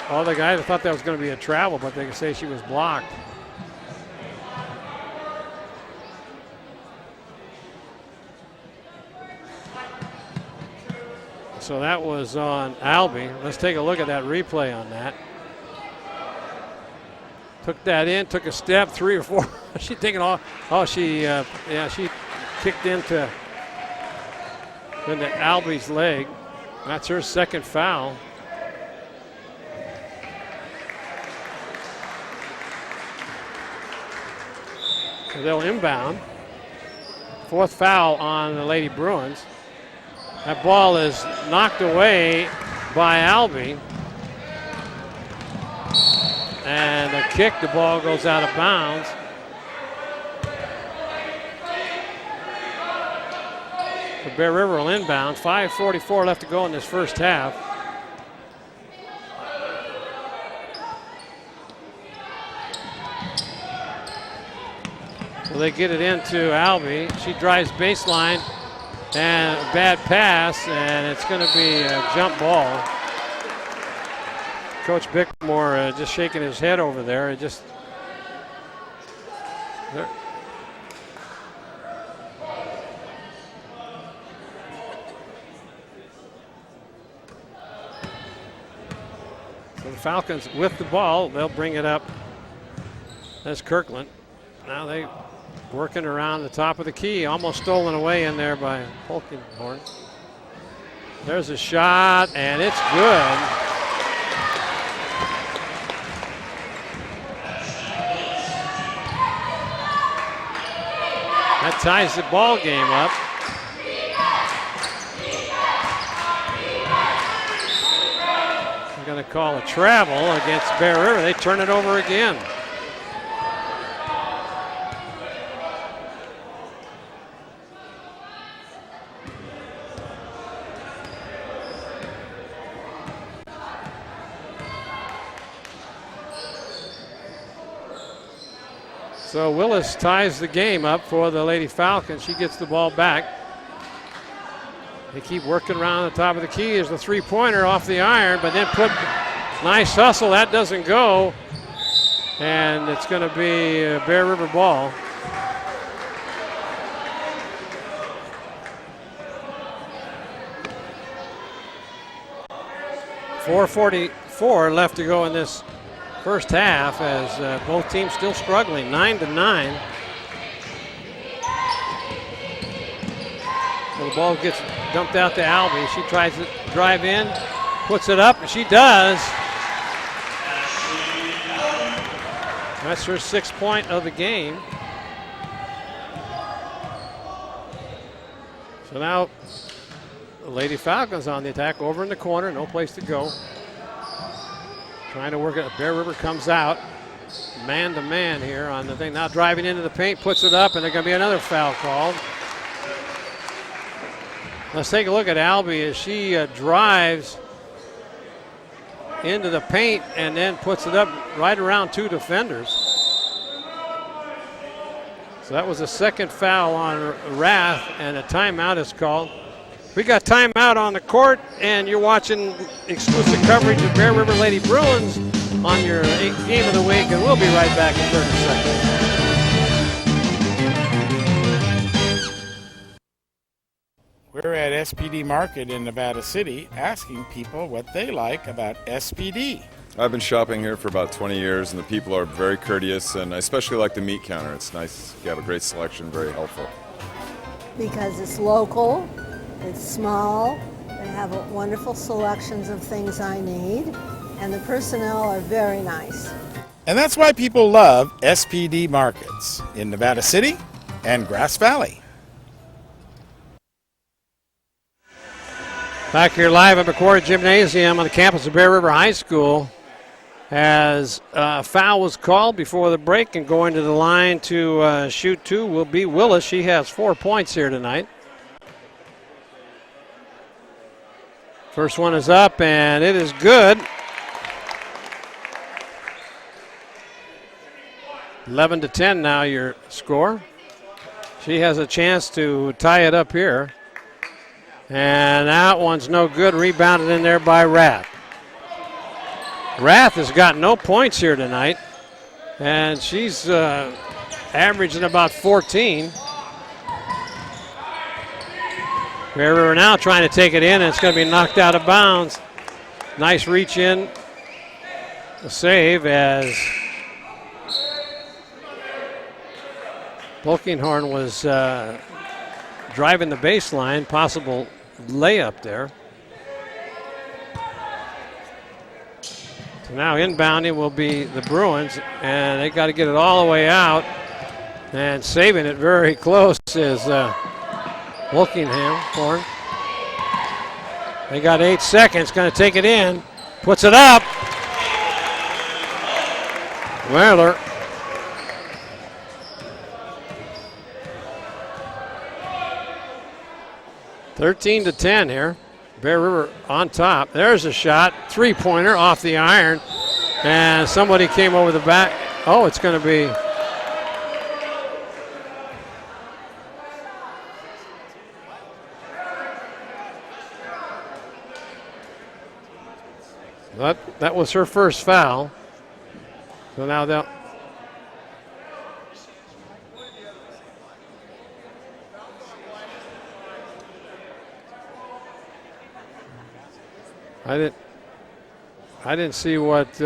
all the guys thought that was going to be a travel, but they can say she was blocked. So that was on Albie. Let's take a look at that replay on that. Took that in, took a step, 3 or 4. She taking off. Oh, she kicked into Albie's leg. That's her second foul. So they'll inbound. 4th foul on the Lady Bruins. That ball is knocked away by Albie. And a kick, the ball goes out of bounds. The Bear River will inbound. 5:44 left to go in this first half. So they get it into Albie. She drives baseline. And a bad pass, and it's going to be a jump ball. Coach Bickmore just shaking his head over there. So the Falcons with the ball, they'll bring it up. That's Kirkland. Now they working around the top of the key, almost stolen away in there by Polkinghorn. There's a shot, and it's good. That ties the ball game up. They're going to call a travel against Bear River. They turn it over again. So Willis ties the game up for the Lady Falcons. She gets the ball back. They keep working around the top of the key. There's the three-pointer off the iron, but then nice hustle. That doesn't go. And it's going to be a Bear River ball. .444 left to go in this first half as both teams still struggling, 9-9. So the ball gets dumped out to Albie. She tries to drive in, puts it up, and she does. That's her 6th point of the game. So now the Lady Falcons on the attack, over in the corner, no place to go. Trying to work it. Bear River comes out, man to man here on the thing. Now driving into the paint, puts it up, and there's going to be another foul called. Let's take a look at Albie as she drives into the paint and then puts it up right around 2 defenders. So that was a second foul on Rath, and a timeout is called. We got timeout on the court, and you're watching exclusive coverage of Bear River Lady Bruins on your game of the week, and we'll be right back in 30 seconds. We're at SPD Market in Nevada City asking people what they like about SPD. I've been shopping here for about 20 years, and the people are very courteous, and I especially like the meat counter. It's nice. You have a great selection, very helpful. Because it's local, it's small, they have wonderful selections of things I need, and the personnel are very nice. And that's why people love SPD Markets in Nevada City and Grass Valley. Back here live at McCroey Gymnasium on the campus of Bear River High School, as a foul was called before the break, and going to the line to shoot 2 will be Willis. She has 4 points here tonight. First one is up, and it is good. 11-10 now your score. She has a chance to tie it up here. And that one's no good. Rebounded in there by Rath. Rath has got no points here tonight, and she's averaging about 14. Bear River now trying to take it in, and it's going to be knocked out of bounds. Nice reach in. A save as Bulkinghorn was driving the baseline. Possible layup there. So now inbounding will be the Bruins, and they got to get it all the way out, and saving it very close is Bulkinghorn. They got 8 seconds, going to take it in, puts it up. Weiler. (13-10) here. Bear River on top. There's a shot. 3-pointer off the iron. And somebody came over the back. Oh, it's going to be. That was her first foul. So now they'll. I didn't see what.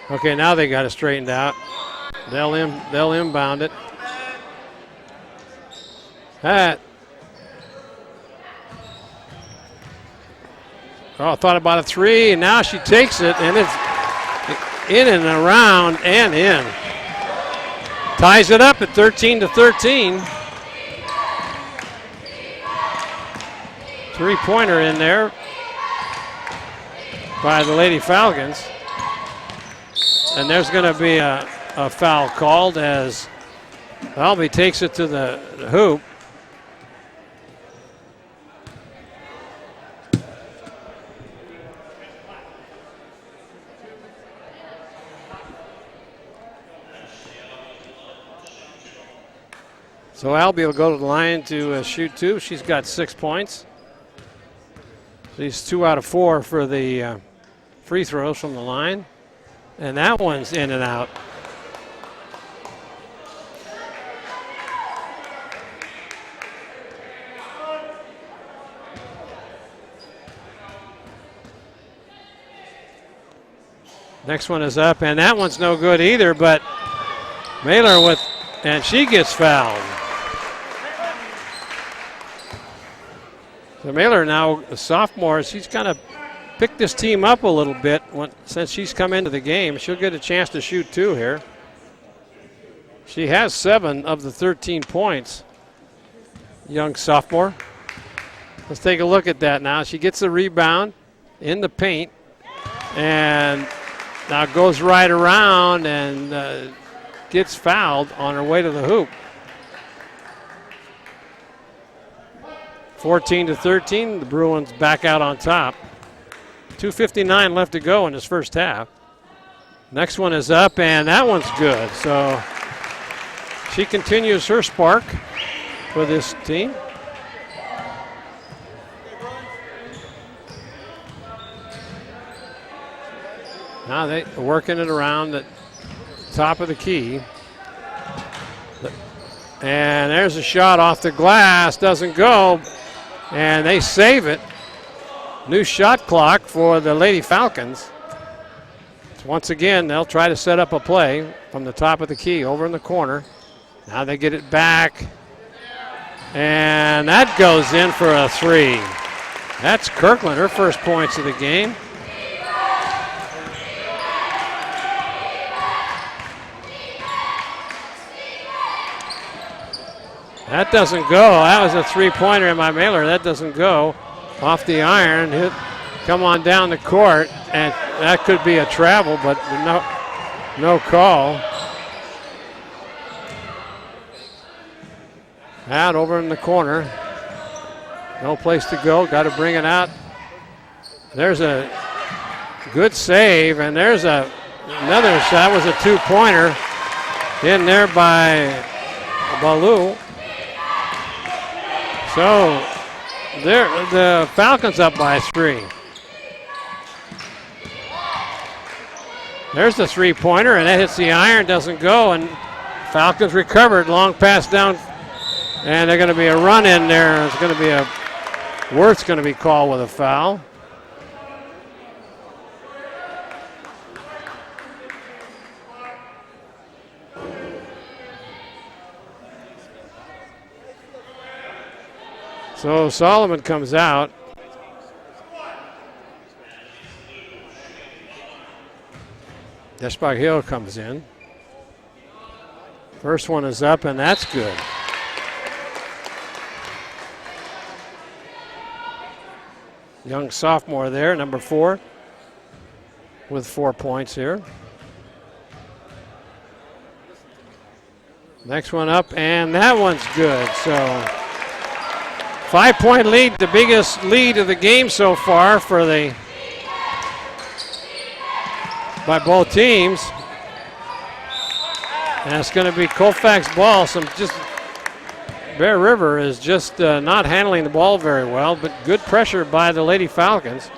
Okay, now they got it straightened out. They'll inbound it. Thought about a 3, and now she takes it, and it's in and around and in. Ties it up at 13-13. 3-pointer in there by the Lady Falcons. And there's going to be a foul called as Albie takes it to the hoop. So Albie will go to the line to shoot 2. She's got 6 points. She's 2 out of 4 for the free throws from the line. And that one's in and out. Next one is up, and that one's no good either, but Mailer and she gets fouled. So Mailer now, a sophomore, she's kind of picked this team up a little bit since she's come into the game. She'll get a chance to shoot 2 here. She has 7 of the 13 points, young sophomore. Let's take a look at that now. She gets the rebound in the paint, and now goes right around and gets fouled on her way to the hoop. 14-13, the Bruins back out on top. 2:59 left to go in this first half. Next one is up, and that one's good. So she continues her spark for this team. Now they're working it around the top of the key. And there's a shot off the glass, doesn't go, and they save it. New shot clock for the Lady Falcons. Once again, they'll try to set up a play from the top of the key over in the corner. Now they get it back, and that goes in for a 3. That's Kirkland, her first points of the game. That doesn't go. That was a 3-pointer in my Mailer. That doesn't go. Off the iron, come on down the court, and that could be a travel, but no call. Out over in the corner. No place to go. Got to bring it out. There's a good save, and there's another shot. That was a 2-pointer in there by Baloo. So the Falcons up by 3. There's the 3-pointer, and that hits the iron, doesn't go, and Falcons recovered. Long pass down, and they're going to be a run in there. It's going to be Worth's going to be called with a foul. So Solomon comes out. Deshbach Hill comes in. First one is up, and that's good. Young sophomore there, number 4, with 4 points here. Next one up, and that one's good. So 5-point lead, the biggest lead of the game so far by both teams. And it's going to be Colfax ball. Bear River is just not handling the ball very well, but good pressure by the Lady Falcons.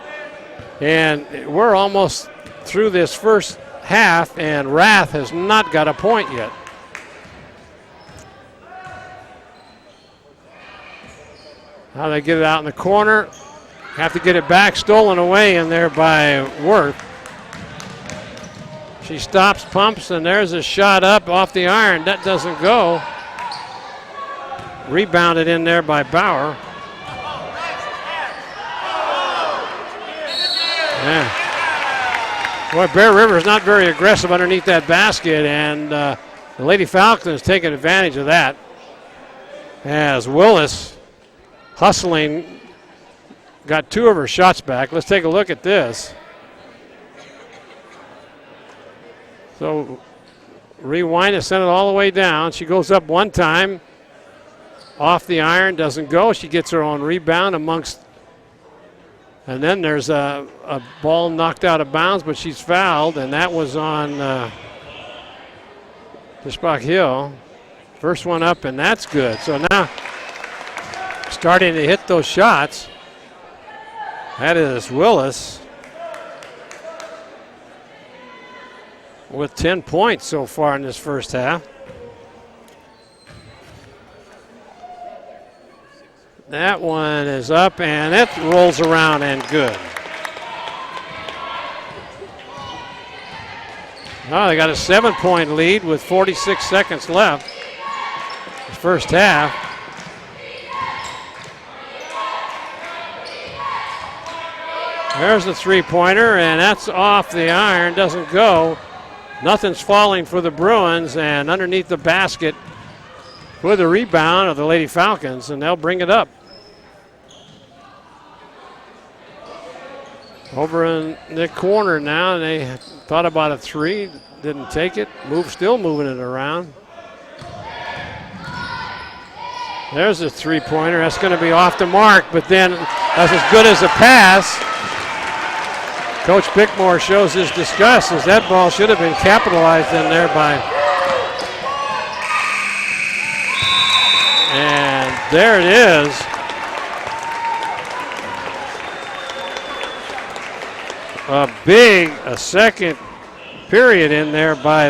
And we're almost through this first half, and Rath has not got a point yet. Now they get it out in the corner. Have to get it back, stolen away in there by Worth. She stops, pumps, and there's a shot up off the iron. That doesn't go. Rebounded in there by Bauer. Yeah. Boy, Bear River is not very aggressive underneath that basket, and the Lady Falcons taking advantage of that. As Willis, hustling, got 2 of her shots back. Let's take a look at this. So rewind and send it all the way down. She goes up one time, off the iron, doesn't go. She gets her own rebound and then there's a ball knocked out of bounds, but she's fouled, and that was on Deshbach Hill. First one up, and that's good. So now starting to hit those shots. That is Willis with 10 points so far in this first half. That one is up, and it rolls around and good. Oh, they got a 7-point lead with 46 seconds left. The first half. There's the three-pointer, and that's off the iron, doesn't go. Nothing's falling for the Bruins, and underneath the basket with a rebound of the Lady Falcons, and they'll bring it up. Over in the corner now, and they thought about a three, didn't take it. Still moving it around. There's a three-pointer. That's going to be off the mark, but then that's as good as a pass. Coach Bickmore shows his disgust as that ball should have been capitalized in there by. And there it is. A second period in there by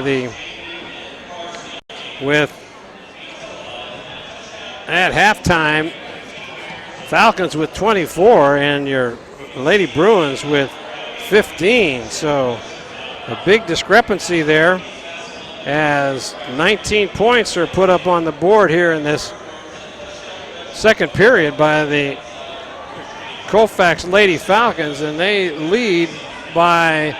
at halftime, Falcons with 24 and your Lady Bruins with 15. So a big discrepancy there as 19 points are put up on the board here in this second period by the Colfax Lady Falcons, and they lead by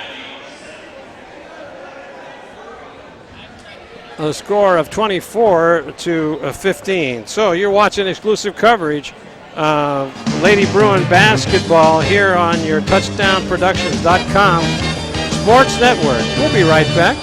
a score of 24-15. So you're watching exclusive coverage of Lady Bruin basketball here on your touchdownproductions.com sports network. We'll be right back.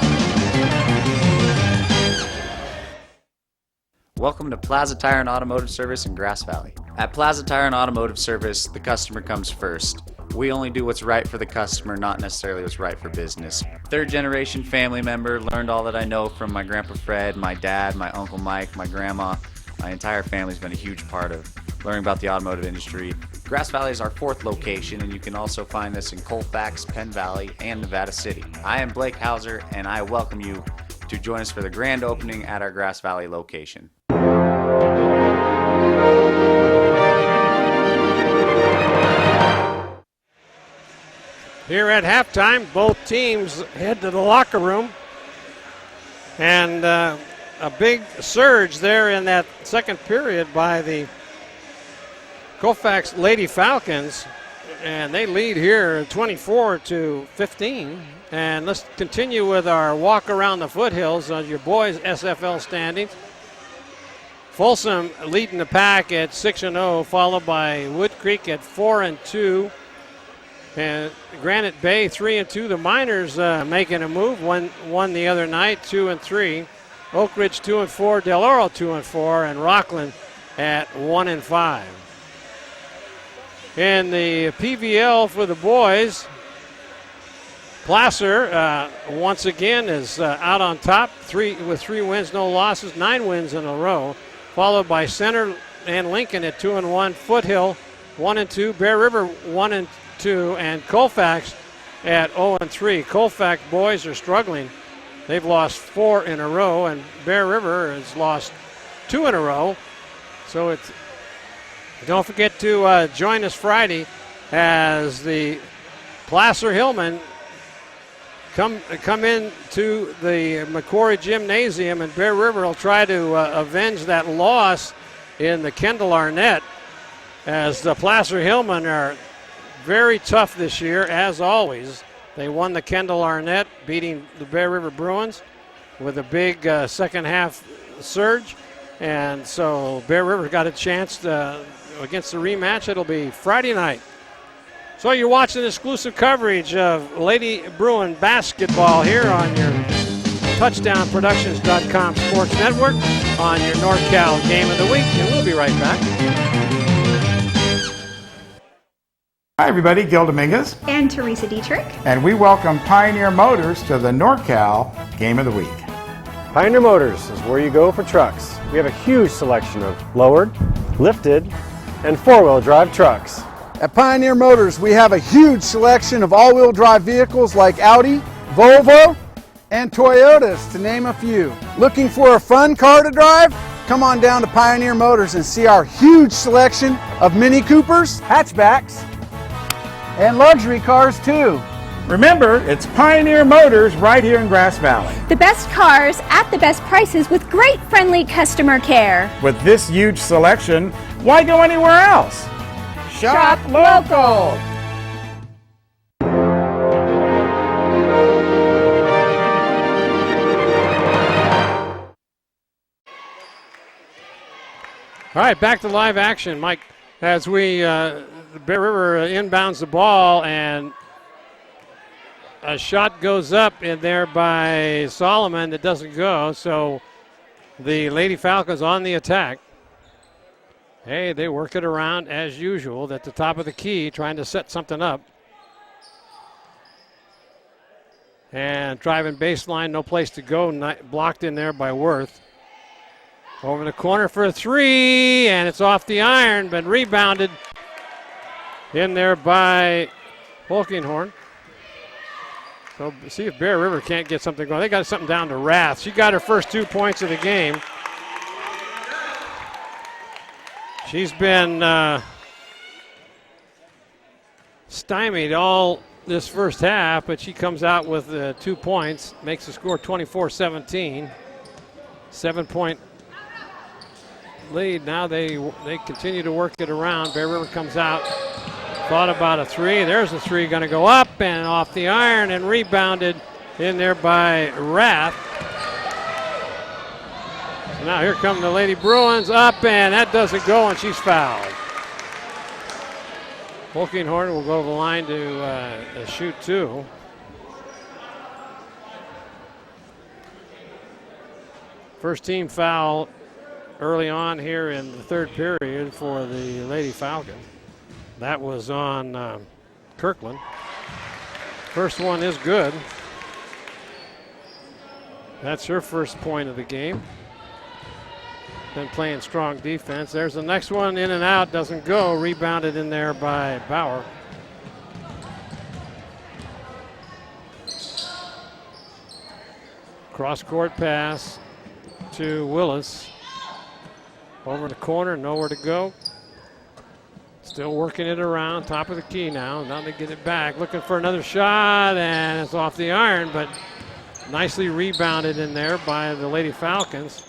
Welcome to Plaza Tire and Automotive Service in Grass Valley. At Plaza Tire and Automotive Service, the customer comes first. We only do what's right for the customer, not necessarily what's right for business. Third generation family member, learned all that I know from my Grandpa Fred, my dad, my Uncle Mike, my grandma. My entire family's been a huge part of learning about the automotive industry. Grass Valley is our 4th location, and you can also find us in Colfax, Penn Valley, and Nevada City. I am Blake Hauser, and I welcome you to join us for the grand opening at our Grass Valley location. Here at halftime, both teams head to the locker room. And a big surge there in that second period by the Colfax Lady Falcons. And they lead here 24-15. And let's continue with our walk around the foothills on your boys' SFL standings. Folsom leading the pack at 6-0, followed by Wood Creek at 4-2. And Granite Bay 3-2. The Miners making a move. Won the other night, 2-3. Oak Ridge 2-4. Del Oro 2-4, and Rockland at 1-5. In the PVL for the boys, Placer once again is out on top, with 3 wins, no losses, 9 wins in a row, followed by Center and Lincoln at 2-1. Foothill 1-2. Bear River 1-2. And Colfax at 0-3. Colfax boys are struggling. They've lost 4 in a row, and Bear River has lost 2 in a row. So don't forget to join us Friday as the Placer Hillmen come in to the McCroey Gymnasium, and Bear River will try to avenge that loss in the Kendall Arnett, as the Placer Hillmen are very tough this year, as always. They won the Kendall Arnett, beating the Bear River Bruins with a big second half surge. And so Bear River got a chance against the rematch. It'll be Friday night. So you're watching exclusive coverage of Lady Bruin basketball here on your touchdownproductions.com sports network on your NorCal Game of the Week. And we'll be right back. Hi everybody, Gil Dominguez and Teresa Dietrich, and we welcome Pioneer Motors to the NorCal Game of the Week. Pioneer Motors is where you go for trucks. We have a huge selection of lowered, lifted, and four-wheel drive trucks. At Pioneer Motors, we have a huge selection of all-wheel drive vehicles like Audi, Volvo, and Toyotas, to name a few. Looking for a fun car to drive? Come on down to Pioneer Motors and see our huge selection of Mini Coopers, hatchbacks, and luxury cars too. Remember, it's Pioneer Motors right here in Grass Valley. The best cars at the best prices with great friendly customer care. With this huge selection, why go anywhere else? Shop local. All right, back to live action, Mike, as we, Bear River inbounds the ball, and a shot goes up in there by Solomon that doesn't go, so the Lady Falcons on the attack. Hey, they work it around as usual at the top of the key, trying to set something up. And driving baseline, no place to go, blocked in there by Worth. Over the corner for a three, and it's off the iron, but rebounded in there by Volkenhorn. So see if Bear River can't get something going. They got something down to Rath. She got her first 2 points of the game. She's been stymied all this first half, but she comes out with 2 points, makes the score 24-17. 7-point lead. Now they continue to work it around. Bear River comes out. Thought about a three. There's a three going to go up and off the iron and rebounded in there by Rath. So now here come the Lady Bruins up, and that doesn't go, and she's fouled. Volkenhorn will go to the line to shoot two. First team foul early on here in the third period for the Lady Falcons. That was on Kirkland. First one is good. That's her first point of the game. Been playing strong defense. There's the next one, in and out, doesn't go. Rebounded in there by Bauer. Cross-court pass to Willis. Over the corner, nowhere to go. Still working it around, top of the key now. Now they get it back, looking for another shot, and it's off the iron, but nicely rebounded in there by the Lady Falcons.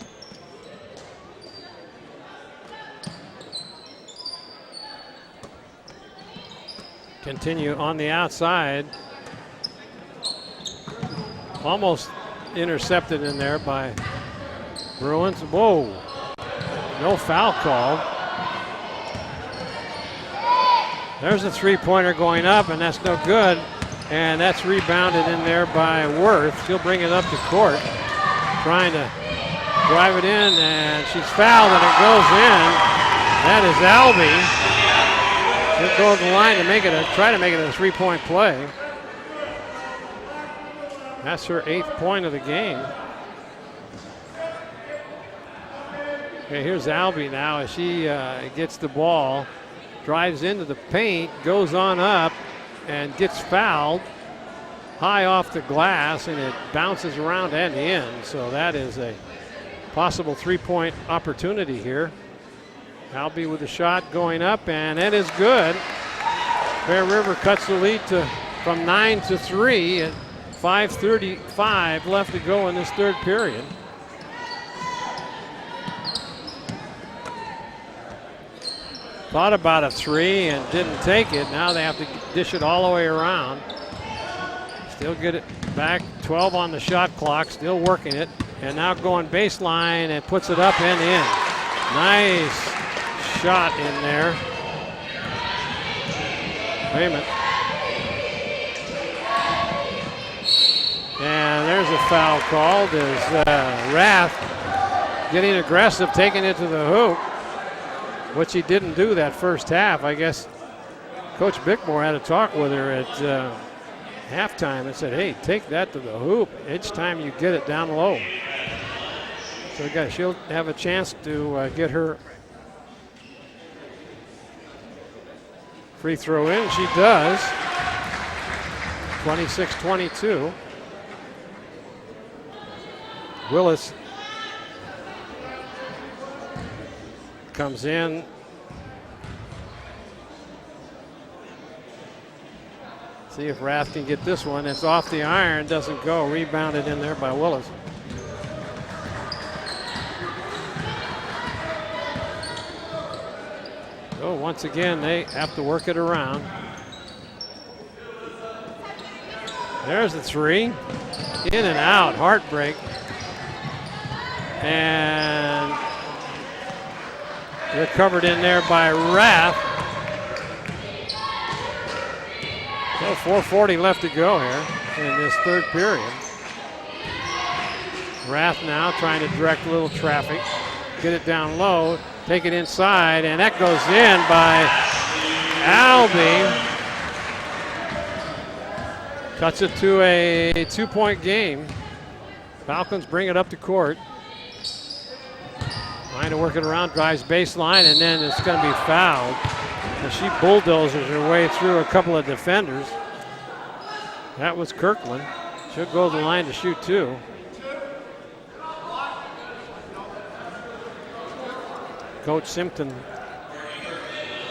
Continue on the outside. Almost intercepted in there by Bruins. Whoa, no foul called. There's a three-pointer going up, and that's no good. And that's rebounded in there by Worth. She'll bring it up to court, trying to drive it in, and she's fouled, and it goes in. That is Albee. She'll go to the line to try to make it a three-point play. That's her 8th point of the game. Okay, here's Albee now as she gets the ball. Drives into the paint, goes on up, and gets fouled high off the glass, and it bounces around and in. So that is a possible three-point opportunity here. Albee with a shot going up, and it is good. Bear River cuts the lead from 9-3 at 5:35 left to go in this third period. Thought about a three and didn't take it. Now they have to dish it all the way around. Still get it back. 12 on the shot clock. Still working it. And now going baseline and puts it up and in. Nice shot in there. Wait a minute. And there's a foul called as Rath getting aggressive, taking it to the hoop, which he didn't do that first half. I guess Coach Bickmore had a talk with her at halftime and said, hey, take that to the hoop each time you get it down low. So she'll have a chance to get her free throw in. She does. 26-22. Willis comes in. See if Rath can get this one. It's off the iron, doesn't go. Rebounded in there by Willis. So once again, they have to work it around. There's the three. In and out, heartbreak. And they're covered in there by Rath. So 4:40 left to go here in this third period. Rath now trying to direct a little traffic. Get it down low, take it inside, and that goes in by Albee. Cuts it to a 2-point game. Falcons bring it up to court. Trying to work it around, drives baseline, and then it's going to be fouled. And she bulldozes her way through a couple of defenders. That was Kirkland. She'll go to the line to shoot two. Coach Simpson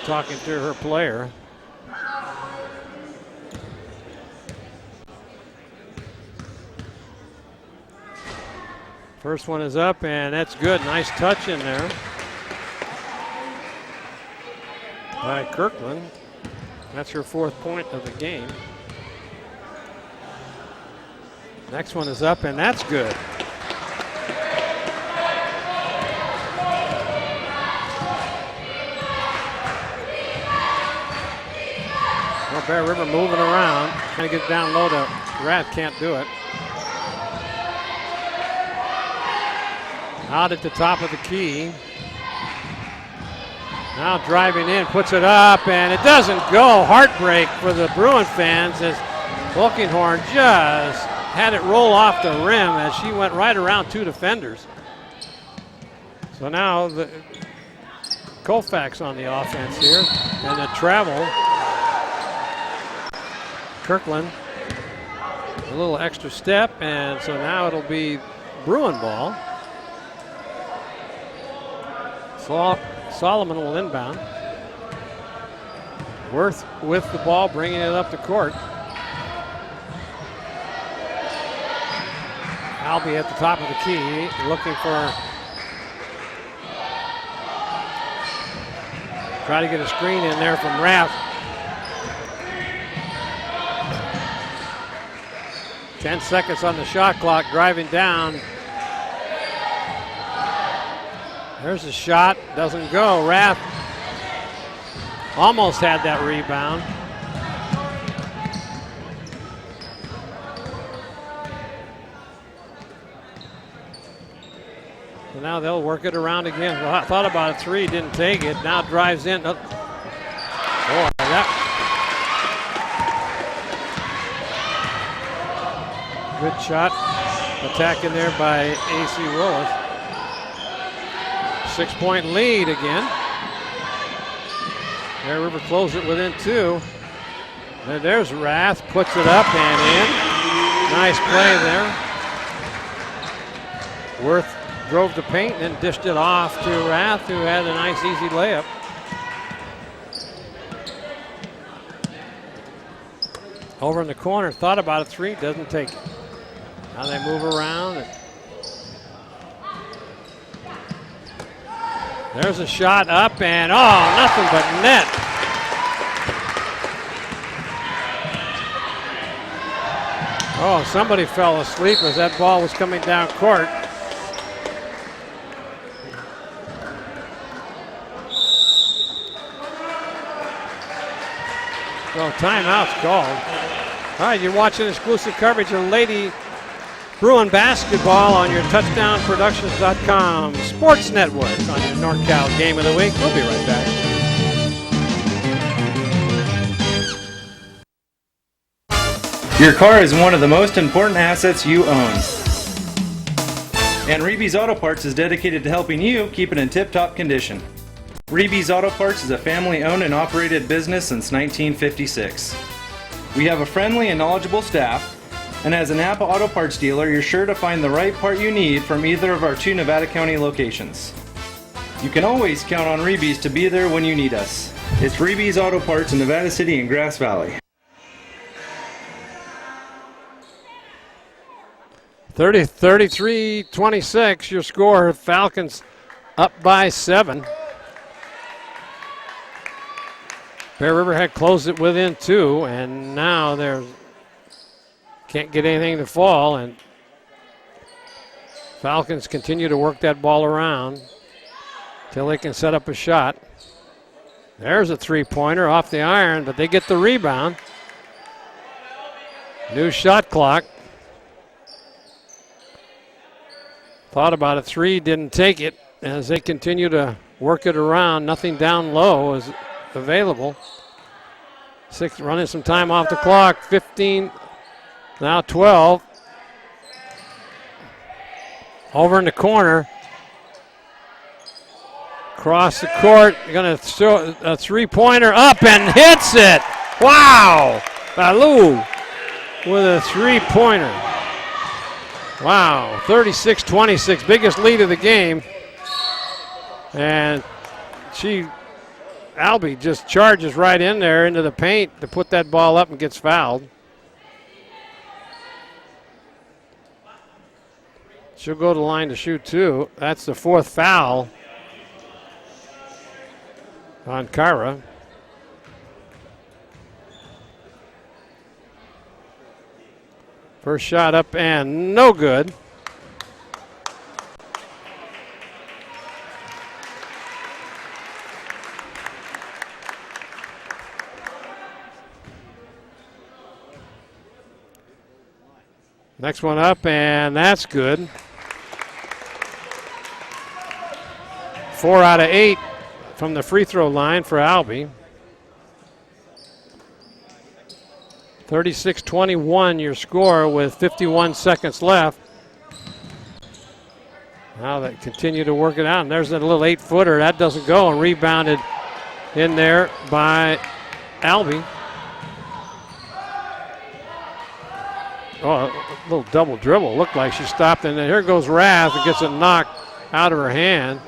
talking to her player. First one is up, and that's good. Nice touch in there by Kirkland. That's her 4th point of the game. Next one is up, and that's good. Well, Bear River moving around, trying to get down low to Rath, can't do it. Out at the top of the key. Now driving in, puts it up, and it doesn't go. Heartbreak for the Bruin fans as Wolkinghorn just had it roll off the rim as she went right around 2 defenders. So now the Colfax on the offense here, and the travel. Kirkland, a little extra step, and so now it'll be Bruin ball. Solomon will inbound. Worth with the ball, bringing it up the court. Albee at the top of the key, looking for, try to get a screen in there from Rath. 10 seconds on the shot clock, driving down. There's a shot, doesn't go. Rath almost had that rebound. So now they'll work it around again. Well, I thought about a three, didn't take it. Now drives in. Oh, that. Good shot. Attack in there by A.C. Willis. 6-point lead again. Bear River closed it within 2. And there's Rath, puts it up and in. Nice play there. Worth drove the paint and then dished it off to Rath, who had a nice easy layup. Over in the corner, thought about a three, doesn't take it. Now they move around. There's a shot up and nothing but net. Oh, somebody fell asleep as that ball was coming down court. So timeout's called. All right, you're watching exclusive coverage of Lady Bruin basketball on your TouchdownProductions.com sports network on your NorCal Game of the Week. We'll be right back. Your car is one of the most important assets you own. And Reeby's Auto Parts is dedicated to helping you keep it in tip-top condition. Reeby's Auto Parts is a family-owned and operated business since 1956. We have a friendly and knowledgeable staff, and as a Napa Auto Parts dealer, you're sure to find the right part you need from either of our 2 Nevada County locations. You can always count on Reeby's to be there when you need us. It's Reeby's Auto Parts in Nevada City and Grass Valley. 33-26, your score. Falcons up by 7. Bear River had closed it within 2, and now they're can't get anything to fall, and Falcons continue to work that ball around till they can set up a shot. There's a three-pointer off the iron, but they get the rebound. New shot clock. Thought about a three, didn't take it. As they continue to work it around, nothing down low is available. 6 running some time off the clock. 15, now 12. Over in the corner. Across the court, going to throw a three-pointer up and hits it. Wow! Baloo with a three-pointer. Wow, 36-26, biggest lead of the game. And Albie just charges right in there into the paint to put that ball up and gets fouled. She'll go to the line to shoot 2. That's the 4th foul on Kyra. First shot up and no good. Next one up, and that's good. 4 out of 8 from the free throw line for Albie. 36-21 your score with 51 seconds left. Now they continue to work it out, and there's that little 8-footer. That doesn't go, and rebounded in there by Albie. Oh, a little double dribble. Looked like she stopped, and then here goes Rath and gets it knocked out of her hand.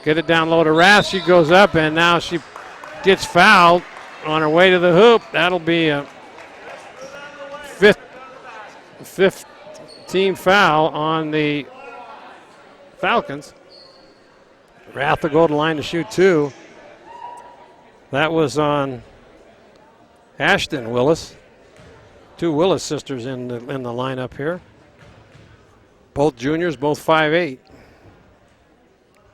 Get it down low to Rath. She goes up, and now she gets fouled on her way to the hoop. That'll be a fifth team foul on the Falcons. Rath will go to the line to shoot 2. That was on Ashton Willis. 2 Willis sisters in the lineup here. Both juniors, both 5'8".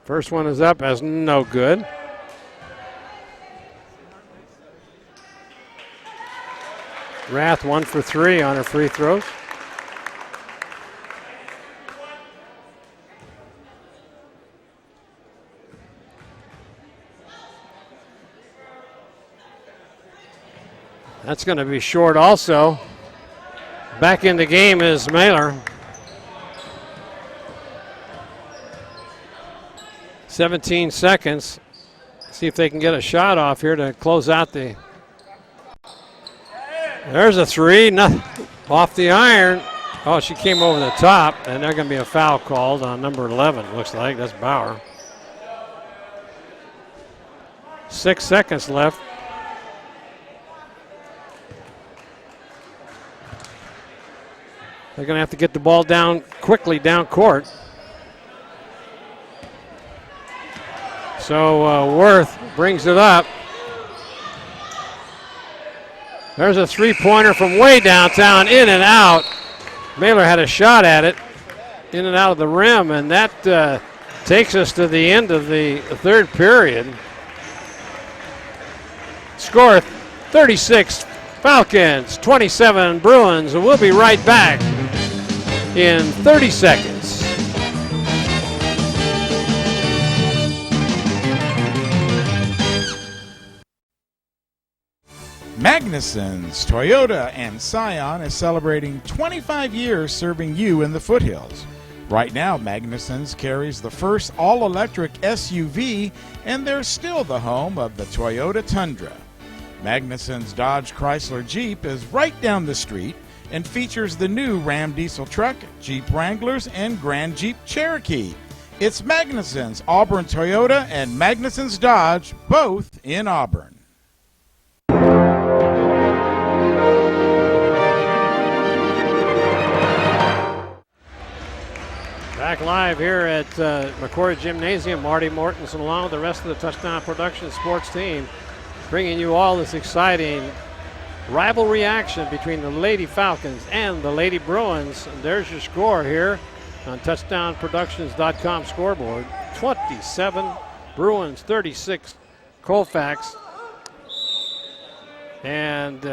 First one is up as no good. Rath 1 for 3 on her free throws. That's going to be short also. Back in the game is Mailer. 17 seconds. See if they can get a shot off here to close out the. There's a 3, off the iron. Oh, she came over the top, and there's going to be a foul called on number 11, looks like. That's Bauer. 6 seconds left. They're going to have to get the ball down quickly down court. So Worth brings it up. There's a three-pointer from way downtown, in and out. Mailer had a shot at it, in and out of the rim, and that takes us to the end of the third period. Score 36 Falcons, 27 Bruins, and we'll be right back in 30 seconds. Magnuson's Toyota and Scion is celebrating 25 years serving you in the foothills. Right now, Magnuson's carries the first all-electric SUV, and they're still the home of the Toyota Tundra. Magnuson's Dodge Chrysler Jeep is right down the street and features the new Ram diesel truck, Jeep Wranglers, and Grand Jeep Cherokee. It's Magnuson's Auburn Toyota and Magnuson's Dodge, both in Auburn. Back live here at McCroey Gymnasium. Marty Mortensen along with the rest of the Touchdown Productions sports team, bringing you all this exciting rivalry action between the Lady Falcons and the Lady Bruins. And there's your score here on touchdownproductions.com scoreboard. 27 Bruins, 36 Colfax. And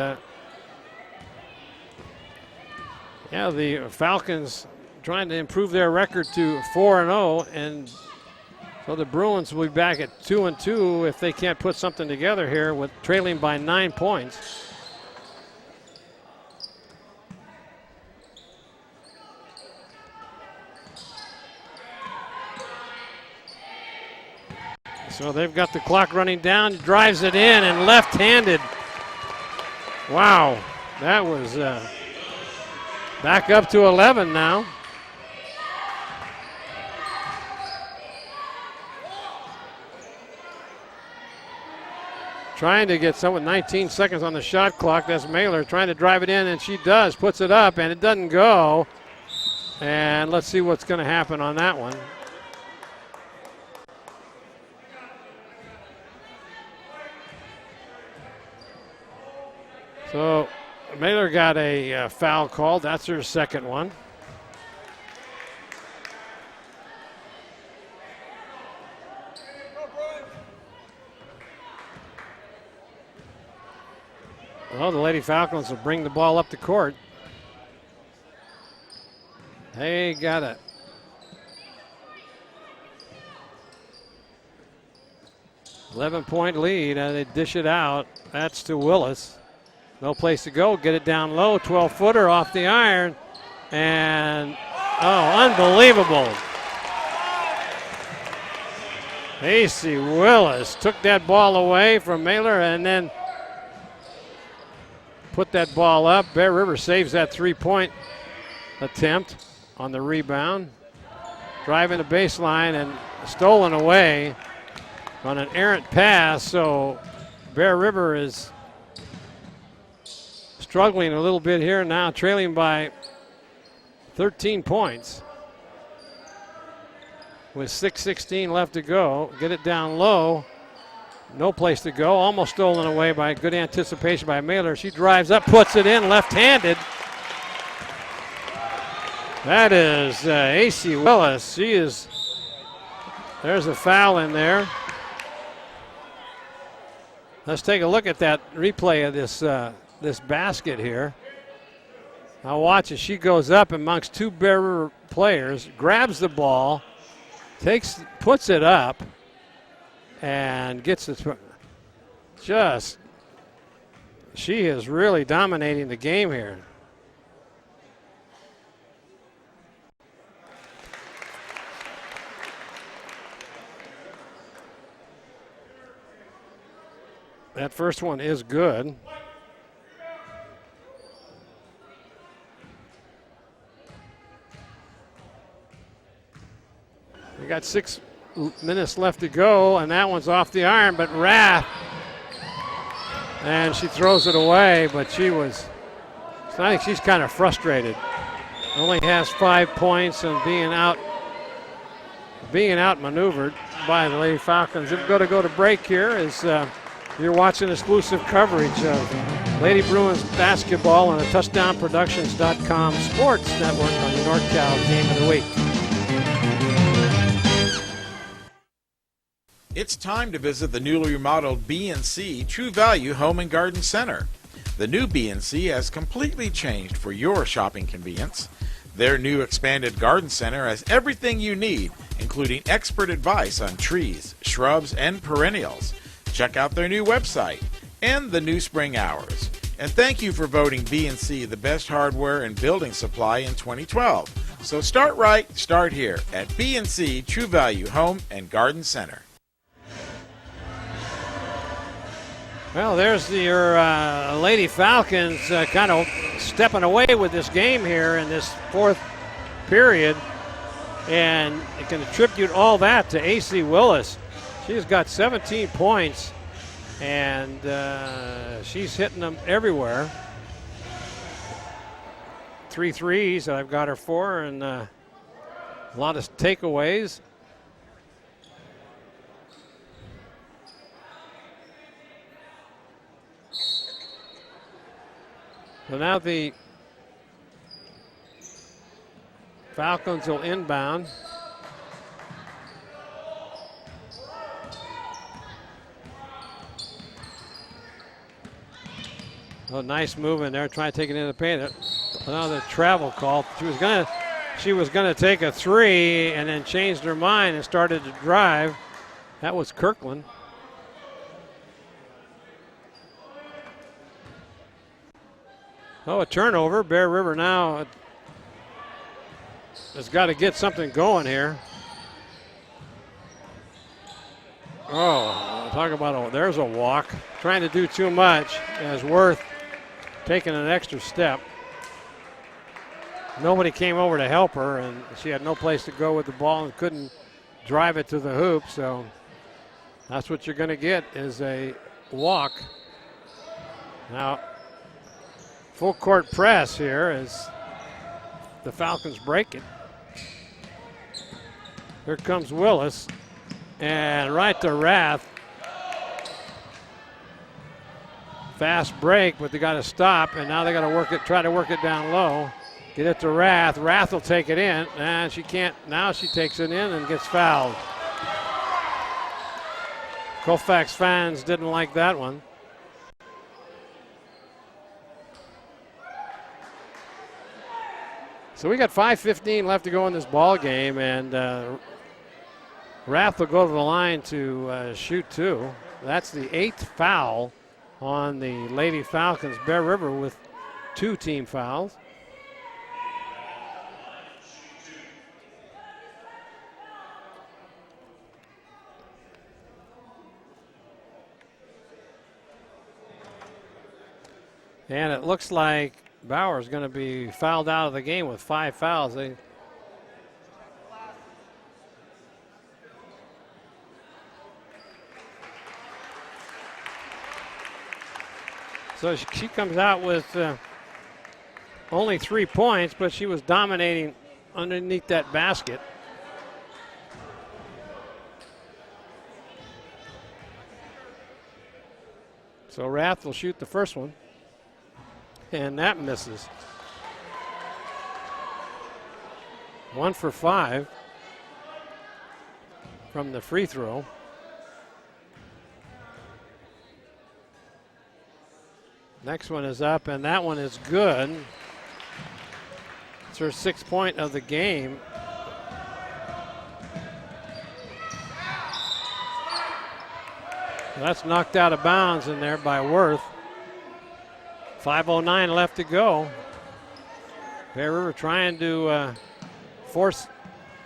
yeah, the Falcons trying to improve their record to 4-0, and so the Bruins will be back at 2-2 if they can't put something together here, with trailing by 9 points. So they've got the clock running down, drives it in, and left-handed. Wow, that was back up to 11 now. Trying to get someone 19 seconds on the shot clock. That's Mailer trying to drive it in, and she does. Puts it up, and it doesn't go. And let's see what's going to happen on that one. So Mailer got a foul called. That's her second one. Well, the Lady Falcons will bring the ball up the court. They got a 11-point lead, and they dish it out. That's to Willis. No place to go. Get it down low. 12-footer off the iron. And, oh, unbelievable. AC Willis took that ball away from Mailer and then put that ball up. Bear River saves that three-point attempt on the rebound. Driving the baseline and stolen away on an errant pass. So Bear River is struggling a little bit here now, trailing by 13 points. With 6:16 left to go. Get it down low. No place to go. Almost stolen away by good anticipation by Mailer. She drives up, puts it in left-handed. That is AC Willis. There's a foul in there. Let's take a look at that replay of this basket here. Now watch as she goes up amongst two Bear River players, grabs the ball, puts it up, and gets it. She is really dominating the game here. That first one is good. We got 6 minutes left to go, and that one's off the iron, but Rath, and she throws it away, but I think she's kind of frustrated. Only has 5 points and being outmaneuvered by the Lady Falcons. We're going to go to break here as you're watching exclusive coverage of Lady Bruins basketball on the touchdownproductions.com sports network on the NorCal Game of the Week. It's time to visit the newly remodeled B&C True Value Home and Garden Center. The new B&C has completely changed for your shopping convenience. Their new expanded garden center has everything you need, including expert advice on trees, shrubs, and perennials. Check out their new website, and the new spring hours. And thank you for voting B&C the best hardware and building supply in 2012. So start right, start here at B&C True Value Home and Garden Center. Well, there's your Lady Falcons kind of stepping away with this game here in this fourth period. And you can attribute all that to A.C. Willis. She's got 17 points, and she's hitting them everywhere. 3 threes, I've got her 4, and a lot of takeaways. So now the Falcons will inbound. Oh, nice move in there, trying to take it into the paint. Another travel call. She was gonna take a 3 and then changed her mind and started to drive. That was Kirkland. Oh, a turnover. Bear River now has got to get something going here. Oh, talk about there's a walk. Trying to do too much as Worth taking an extra step. Nobody came over to help her, and she had no place to go with the ball and couldn't drive it to the hoop. So that's what you're going to get is a walk. Now, full court press here as the Falcons break it. Here comes Willis, and right to Rath. Fast break, but they got to stop, and now they got to try to work it down low. Get it to Rath. Rath will take it in, and she can't. Now she takes it in and gets fouled. Colfax fans didn't like that one. So we got 5:15 left to go in this ball game, and Rath will go to the line to shoot 2. That's the 8th foul on the Lady Falcons. Bear River with 2 team fouls. And it looks like Bauer's going to be fouled out of the game with 5 fouls. So she comes out with only 3 points, but she was dominating underneath that basket. So Rath will shoot the first one, and that misses. 1 for 5 from the free throw. Next one is up, and that one is good. It's her 6th point of the game. That's knocked out of bounds in there by Worth. 5:09 left to go. Bear River trying to force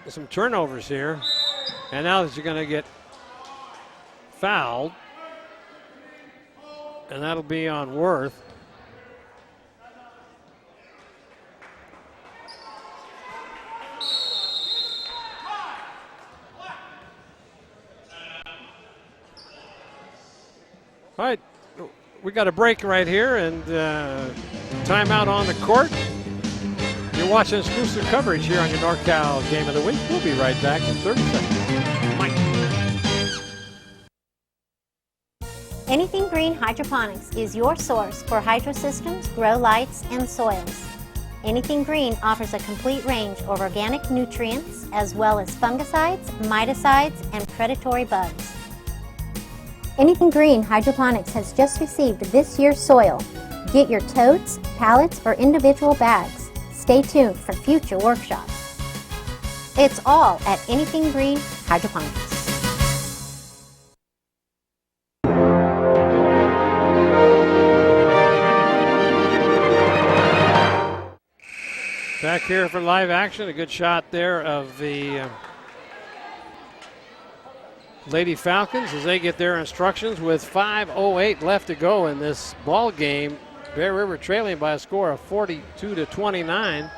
some turnovers here. And now that you're going to get fouled. And that'll be on Worth. All right, we got a break right here, and timeout on the court. You're watching exclusive coverage here on your NorCal Game of the Week. We'll be right back in 30 seconds. Mike. Anything Green Hydroponics is your source for hydro systems, grow lights, and soils. Anything Green offers a complete range of organic nutrients as well as fungicides, miticides, and predatory bugs. Anything Green Hydroponics has just received this year's soil. Get your totes, pallets, or individual bags. Stay tuned for future workshops. It's all at Anything Green Hydroponics. Back here for live action. A good shot there of the Lady Falcons as they get their instructions with 5:08 left to go in this ball game. Bear River trailing by a score of 42-29.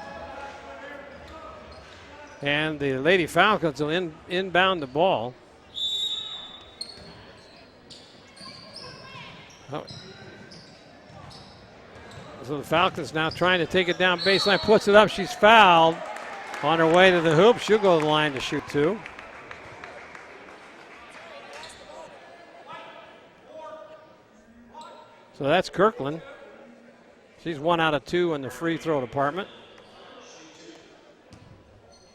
And the Lady Falcons will inbound the ball. Oh. So the Falcons now trying to take it down baseline, puts it up. She's fouled on her way to the hoop. She'll go to the line to shoot two. So that's Kirkland. She's 1 out of 2 in the free throw department.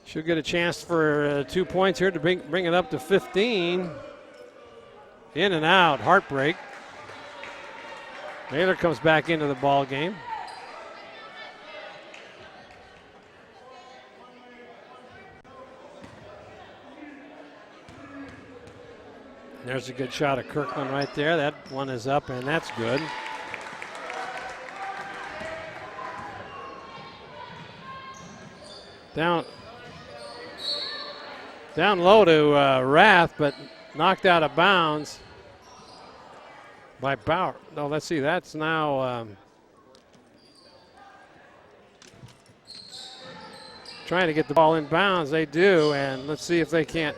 She'll get a chance for 2 points here to bring it up to 15. In and out, heartbreak. Naylor comes back into the ball game. There's a good shot of Kirkland right there. That one is up, and that's good. Down low to Rath, but knocked out of bounds by Bauer. No, let's see. That's now trying to get the ball in bounds. They do, and let's see if they can't.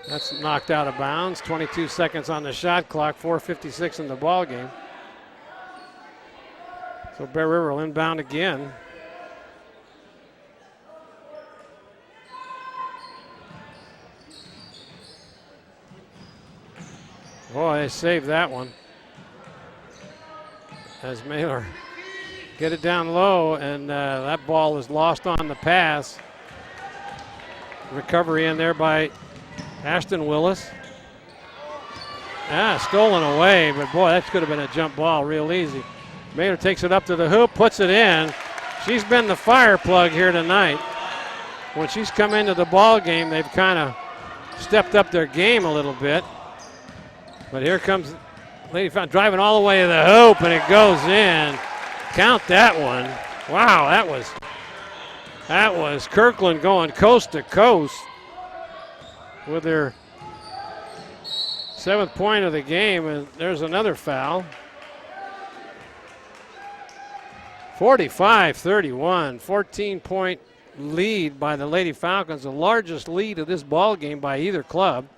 That's knocked out of bounds. 22 seconds on the shot clock. 4:56 in the ball game. So Bear River will inbound again. Boy, they saved that one. As Mailer get it down low, and that ball is lost on the pass. Recovery in there by Ashton Willis. Stolen away, but boy, that could have been a jump ball real easy. Mailer takes it up to the hoop, puts it in. She's been the fire plug here tonight. When she's come into the ball game, they've kind of stepped up their game a little bit. But here comes Lady Falcons driving all the way to the hoop, and it goes in. Count that one. Wow, that was Kirkland going coast to coast with their 7th point of the game, and there's another foul. 45-31, 14-point lead by the Lady Falcons, the largest lead of this ball game by either club.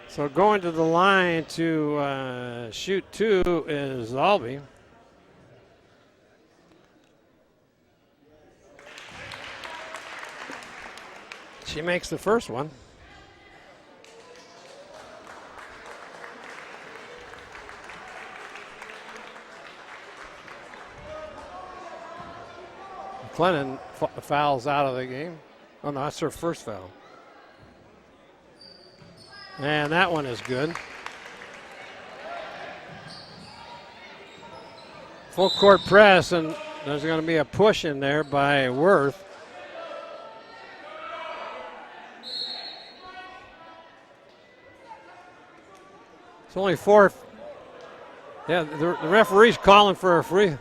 So going to the line to shoot two is Albee. She makes the first one. McLennan fouls out of the game. Oh, no, that's her first foul. And that one is good. Full court press, and there's going to be a push in there by Worth. It's only 4. Yeah, the referee's calling for a free.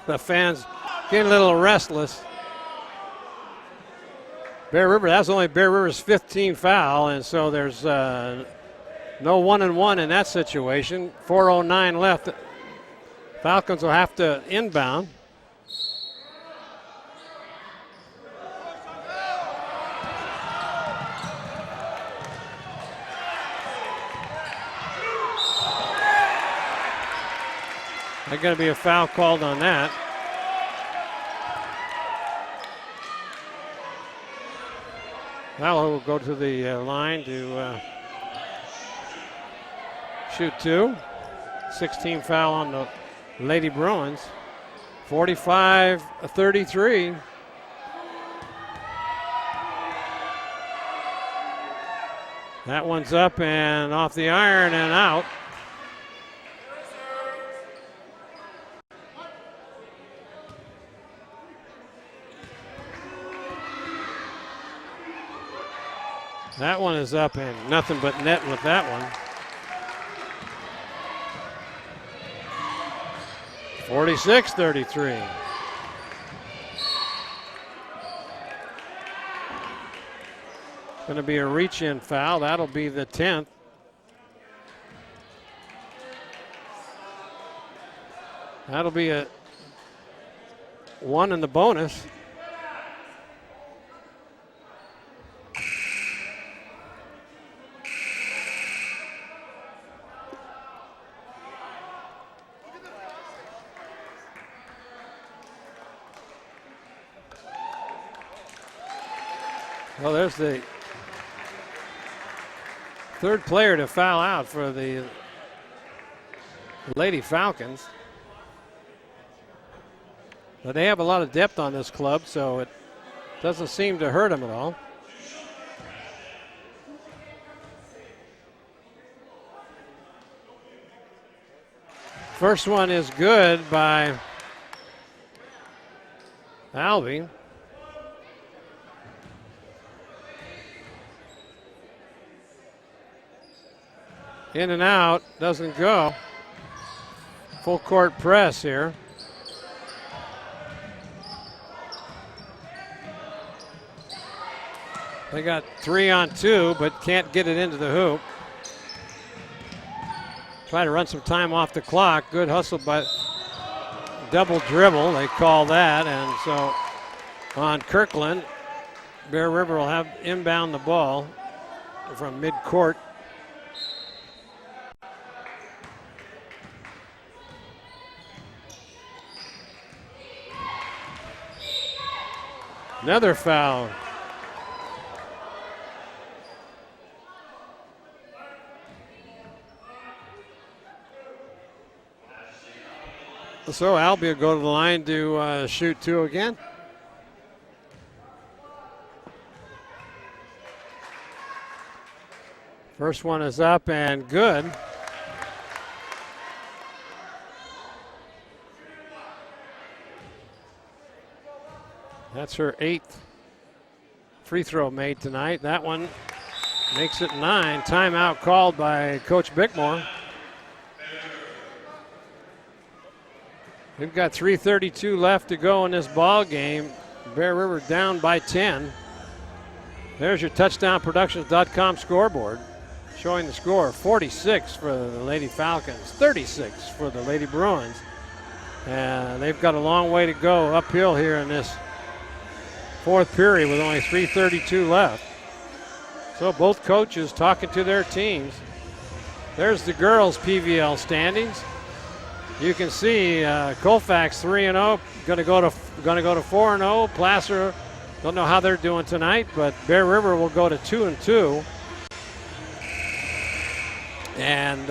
The fans getting a little restless. Bear River, that's only Bear River's 15th foul, and so there's no 1-and-1 in that situation. 4:09 left. Falcons will have to inbound. There's going to be a foul called on that. Now will go to the line to shoot two. 16 foul on the Lady Bruins. 45-33. That one's up and off the iron and out. That one is up and nothing but net with that one. 46-33. Going to be a reach-in foul. That'll be the 10th. That'll be a 1 in the bonus. Well, there's the third player to foul out for the Lady Falcons. But they have a lot of depth on this club, so it doesn't seem to hurt them at all. First one is good by Albie. In and out, doesn't go. Full court press here. They got 3 on 2, but can't get it into the hoop. Try to run some time off the clock. Good hustle by double dribble, they call that. And so on Kirkland, Bear River will have inbound the ball from midcourt. Another foul. So Albie will go to the line to shoot 2 again. First one is up and good. That's her 8th free throw made tonight. That one makes it 9. Timeout called by Coach Bickmore. We've got 3:32 left to go in this ball game. Bear River down by 10. There's your touchdownproductions.com scoreboard showing the score: 46 for the Lady Falcons, 36 for the Lady Bruins. And they've got a long way to go uphill here in this fourth period with only 3:32 left. So both coaches talking to their teams. There's the girls' PVL standings. You can see Colfax 3-0, going to go to 4-0. Placer, don't know how they're doing tonight, but Bear River will go to 2-2. And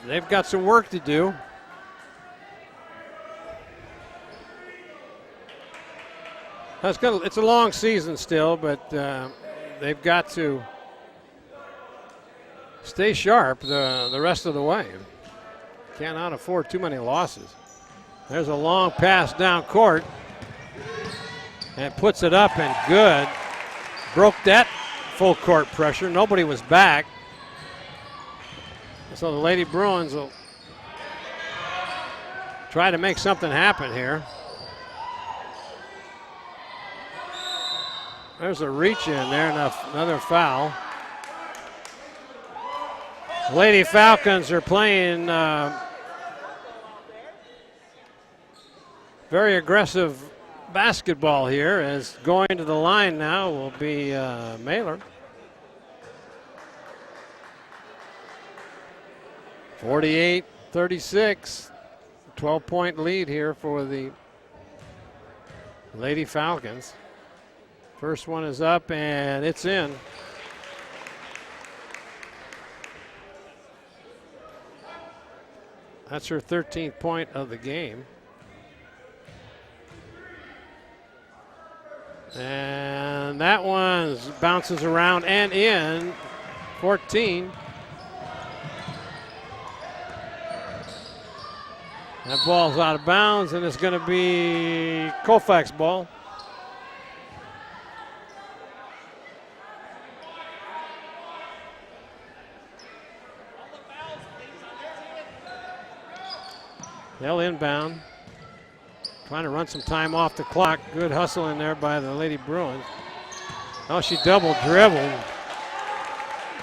they've got some work to do. It's a long season still, but they've got to stay sharp the rest of the way. Cannot afford too many losses. There's a long pass down court and puts it up and good. Broke that full court pressure. Nobody was back. So the Lady Bruins will try to make something happen here. There's a reach in there, another foul. Lady Falcons are playing very aggressive basketball here, as going to the line now will be Mailer. 48-36, 12-point lead here for the Lady Falcons. First one is up and it's in. That's her 13th point of the game. And that one bounces around and in. 14. That ball's out of bounds, and it's going to be Colfax ball. They'll inbound. Trying to run some time off the clock. Good hustle in there by the Lady Bruins. Oh, she double dribbled.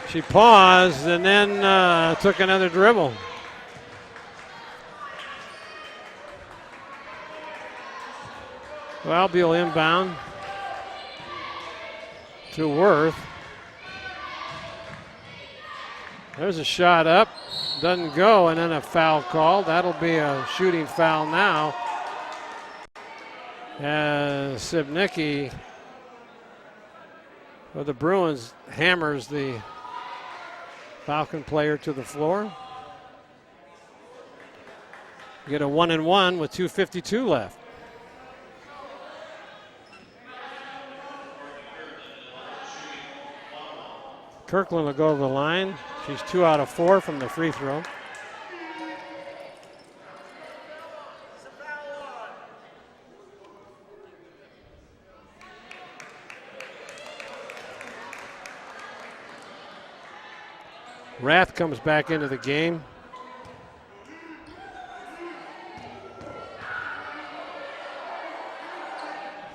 She paused and then took another dribble. Well, Beal inbound to Worth. There's a shot up. Doesn't go, and then a foul called. That'll be a shooting foul now. As Sibnicki for the Bruins hammers the Falcon player to the floor. Get a 1-and-1 with 2:52 left. Kirkland will go to the line. She's 2 out of 4 from the free throw. Rath comes back into the game.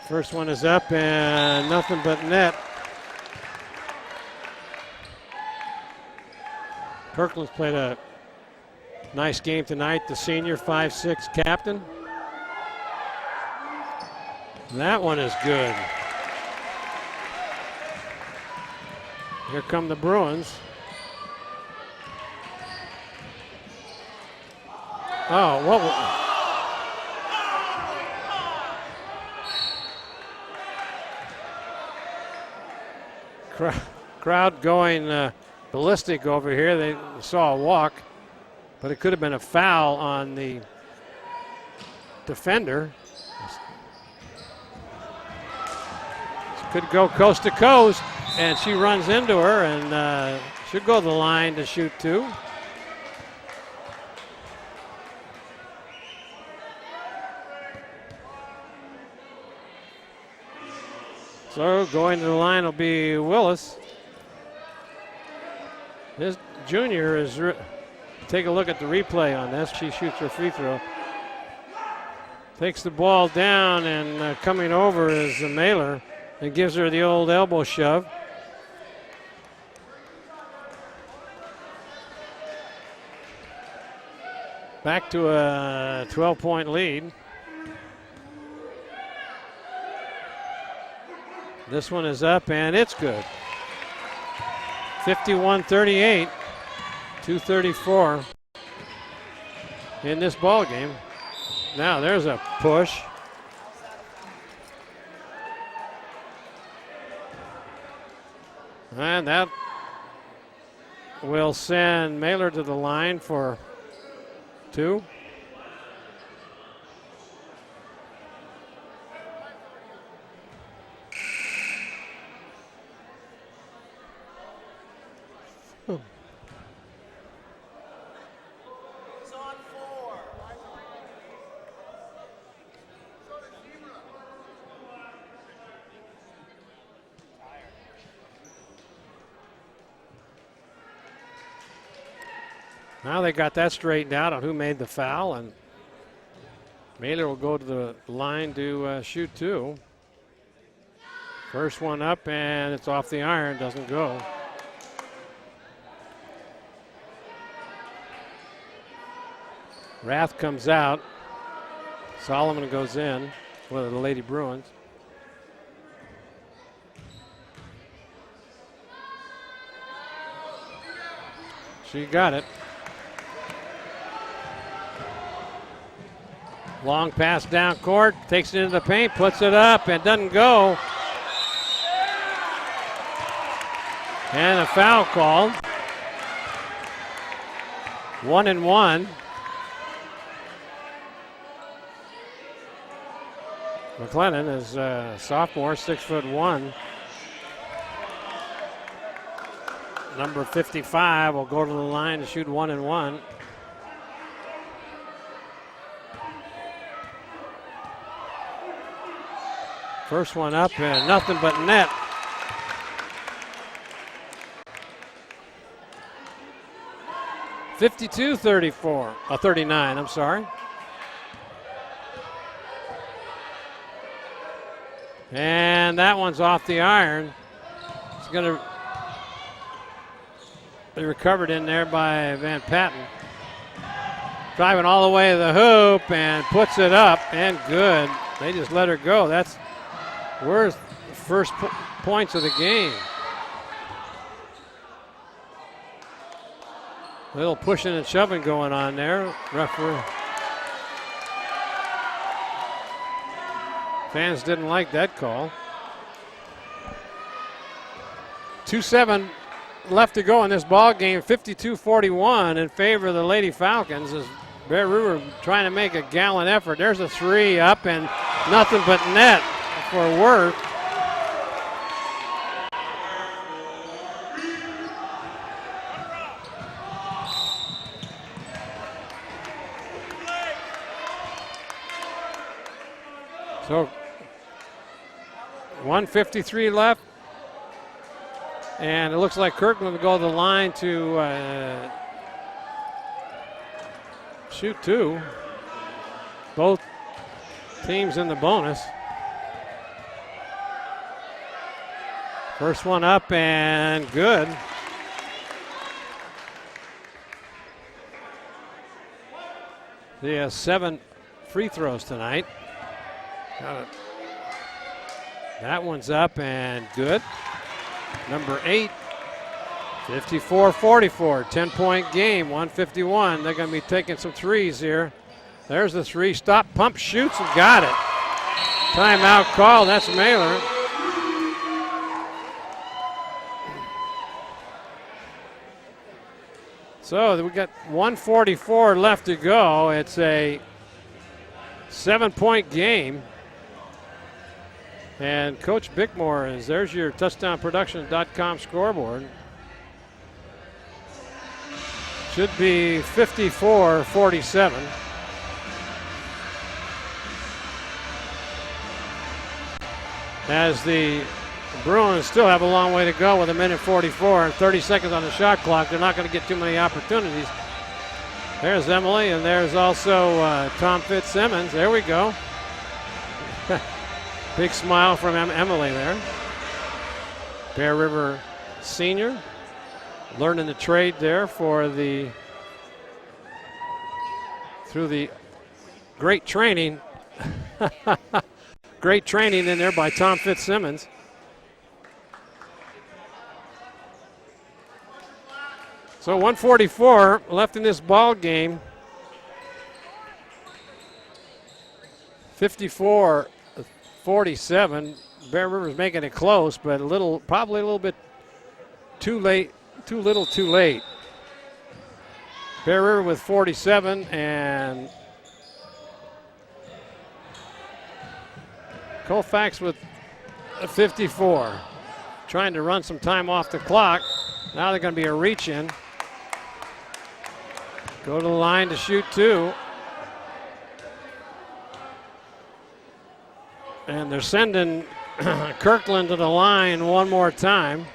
First one is up and nothing but net. Kirkland's played a nice game tonight. The senior 5'6" captain. That one is good. Here come the Bruins. Oh, what? Crowd going ballistic over here. They saw a walk, but it could have been a foul on the defender. Could go coast to coast, and she runs into her and should go to the line to shoot 2. So going to the line will be Willis. This junior is, take a look at the replay on this. She shoots her free throw. Takes the ball down and coming over is Mailer and gives her the old elbow shove. Back to a 12-point lead. This one is up and it's good. 51-38, 2:34 in this ball game. Now there's a push. And that will send Mailer to the line for 2. Now they got that straightened out on who made the foul, and Mailer will go to the line to shoot 2. First one up, and it's off the iron, doesn't go. Rath comes out. Solomon goes in for the Lady Bruins. She got it. Long pass down court, takes it into the paint, puts it up, and doesn't go. And a foul called. 1-and-1. McLennan is a sophomore, 6'1". Number 55 will go to the line to shoot 1-and-1. First one up and nothing but net. (52-34), 39, I'm sorry. And that one's off the iron. It's going to be recovered in there by Van Patten. Driving all the way to the hoop and puts it up, and good. They just let her go. That's worth the first points of the game. A little pushing and shoving going on there. Referee. Fans didn't like that call. 2:07 left to go in this ball game. 52-41 in favor of the Lady Falcons as Bear River trying to make a gallant effort. There's a three up and nothing but net for Worth. So 1:53 left. And it looks like Kirkland will go to the line to shoot two. Both teams in the bonus. First one up and good. He has 7 free throws tonight. Got it. That one's up and good. Number 8, 54-44, 10-point game, 151. They're going to be taking some threes here. There's the three, stop, pump, shoots, and got it. Timeout call, that's Mailer. So we got 144 left to go. It's a 7-point game. And Coach Bickmore there's your touchdownproduction.com scoreboard. Should be 54-47. As the Bruins still have a long way to go with 1:44 and 30 seconds on the shot clock. They're not going to get too many opportunities. There's Emily, and there's also Tom Fitzsimmons. There we go. Big smile from Emily there. Bear River senior, learning the trade there through the great training. Great training in there by Tom Fitzsimmons. So 1:44 left in this ball game. 54-47. Bear River's making it close, but probably a little bit too late, too little too late. Bear River with 47 and Colfax with 54. Trying to run some time off the clock. Now they're going to be a reach in. Go to the line to shoot two. And they're sending Kirkland to the line one more time.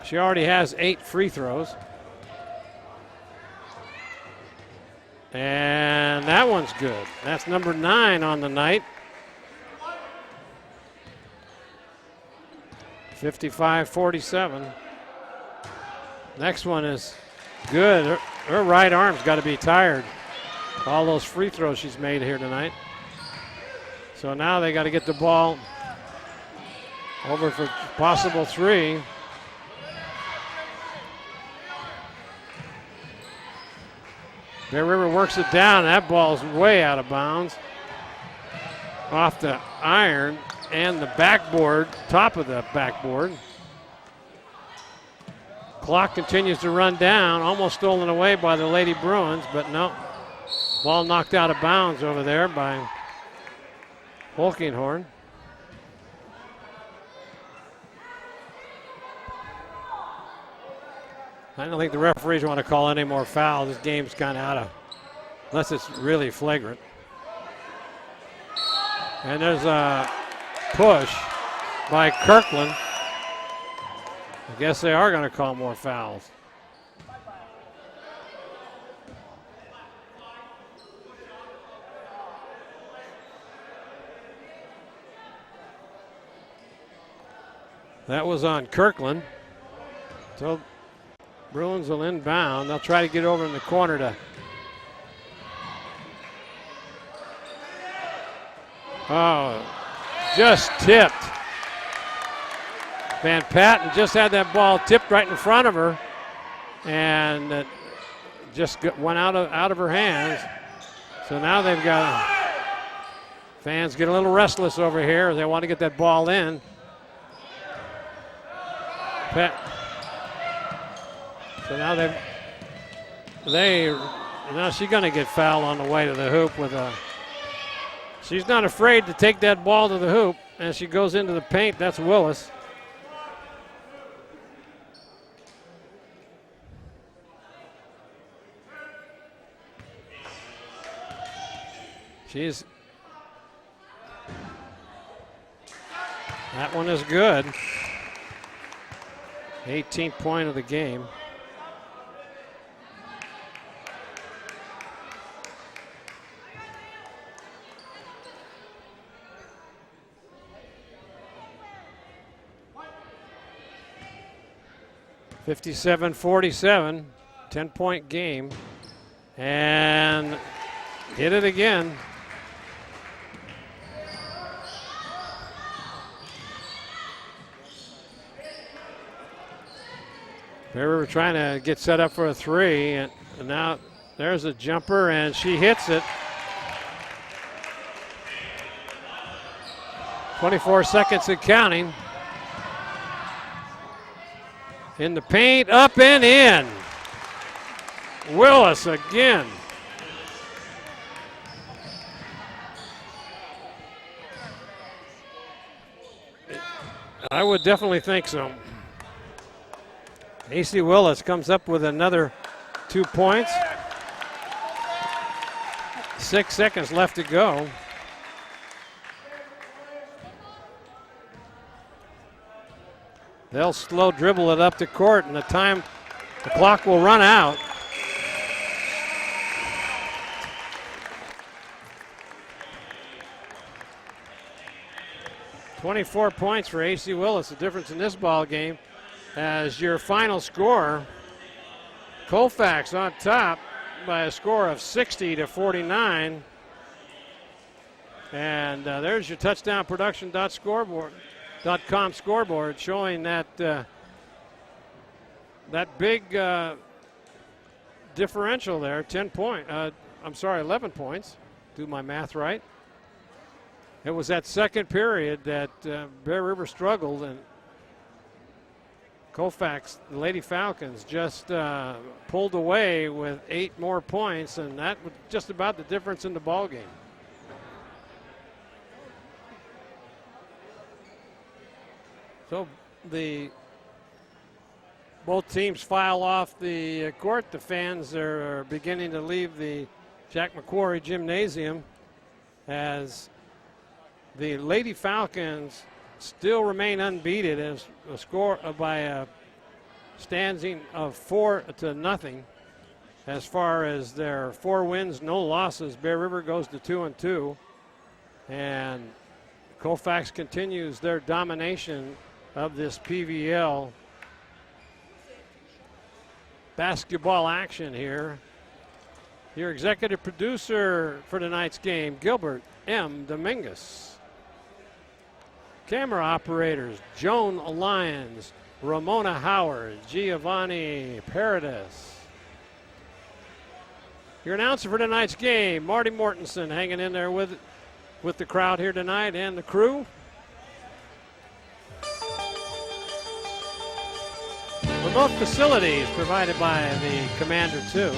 She already has 8 free throws. And that one's good. That's number 9 on the night. 55-47. Next one is good. Her right arm's got to be tired. All those free throws she's made here tonight. So now they got to get the ball over for possible 3. Bear River works it down. That ball's way out of bounds. Off the iron and the backboard, top of the backboard. Clock continues to run down, almost stolen away by the Lady Bruins, but no. Ball knocked out of bounds over there by Holkinghorn. I don't think the referees want to call any more fouls. This game's kind of out of, unless it's really flagrant. And there's a push by Kirkland. I guess they are going to call more fouls. That was on Kirkland. So Bruins will inbound. They'll try to get over in the corner to. Oh, just tipped. Van Patten just had that ball tipped right in front of her, and it just went out of her hands. So now they've got fans get a little restless over here. They want to get that ball in. So now now she's going to get fouled on the way to the hoop with a. She's not afraid to take that ball to the hoop, and she goes into the paint. That's Willis. That one is good. 18th point of the game. (57-47), 10-point game, and hit it again. Bear River trying to get set up for a three, and now there's a jumper, and she hits it. 24 seconds and counting. In the paint, up and in. Willis again. I would definitely think so. AC Willis comes up with another 2 points. 6 seconds left to go. They'll slow dribble it up the court, and the clock will run out. (24 points for AC Willis. The difference in this ball game. As your final score, Colfax on top by a score of 60-49. And there's your touchdownproduction.com scoreboard showing that that big differential there, 11 points. Do my math right. It was that second period that Bear River struggled, and Colfax, the Lady Falcons, just pulled away with 8 more points, and that was just about the difference in the ball game. So both teams file off the court. The fans are beginning to leave the McCroey Gymnasium as the Lady Falcons still remain unbeaten as a score by a standing of 4-0. As far as their 4 wins, no losses, Bear River goes to 2-2, and Colfax continues their domination of this PVL basketball action here. Your executive producer for tonight's game, Gilbert M. Dominguez. Camera operators, Joan Lyons, Ramona Howard, Giovanni Paradis. Your announcer for tonight's game, Marty Mortensen, hanging in there with the crowd here tonight and the crew. Remote facilities provided by the Commander 2.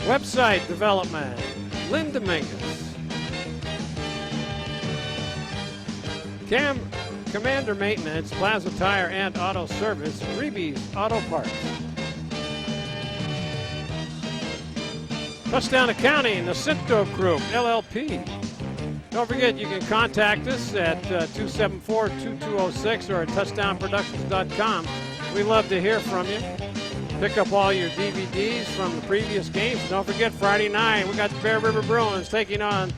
Website development, Lynn Dominguez. Commander Maintenance, Plaza Tire and Auto Service, Reeby's Auto Parts. Touchdown Accounting, the Cinto Group, LLP. Don't forget, you can contact us at 274-2206 or at touchdownproductions.com. We love to hear from you. Pick up all your DVDs from the previous games. Don't forget, Friday night, we got the Bear River Bruins taking on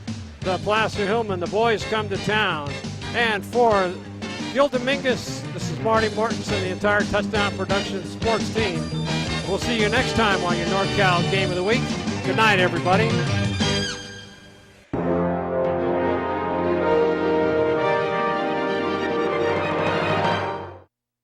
the Placer Hillman, the boys come to town. And for Gil Dominguez, this is Marty Mortensen, the entire Touchdown Production sports team. We'll see you next time on your North Cal Game of the Week. Good night, everybody.